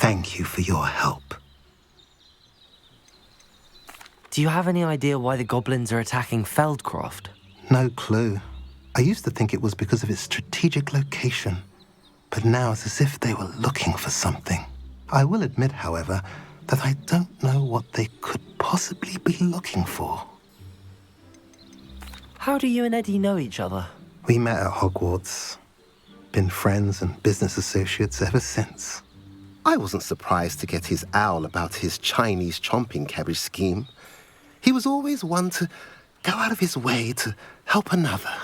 Thank you for your help. Do you have any idea why the goblins are attacking Feldcroft? No clue. I used to think it was because of its strategic location, but now it's as if they were looking for something. I will admit, however, that I don't know what they could possibly be looking for. How do you and Eddie know each other? We met at Hogwarts. Been friends and business associates ever since. I wasn't surprised to get his owl about his Chinese chomping cabbage scheme. He was always one to go out of his way to help another.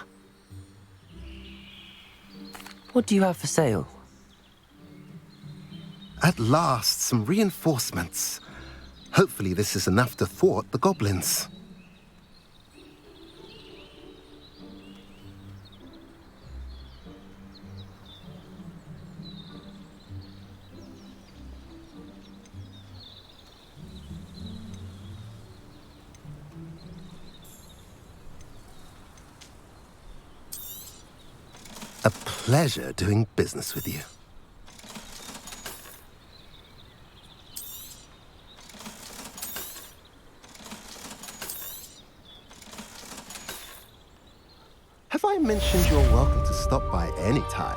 What do you have for sale? At last, some reinforcements. Hopefully this is enough to thwart the goblins. A pleasure doing business with you. Have I mentioned you're welcome to stop by any time?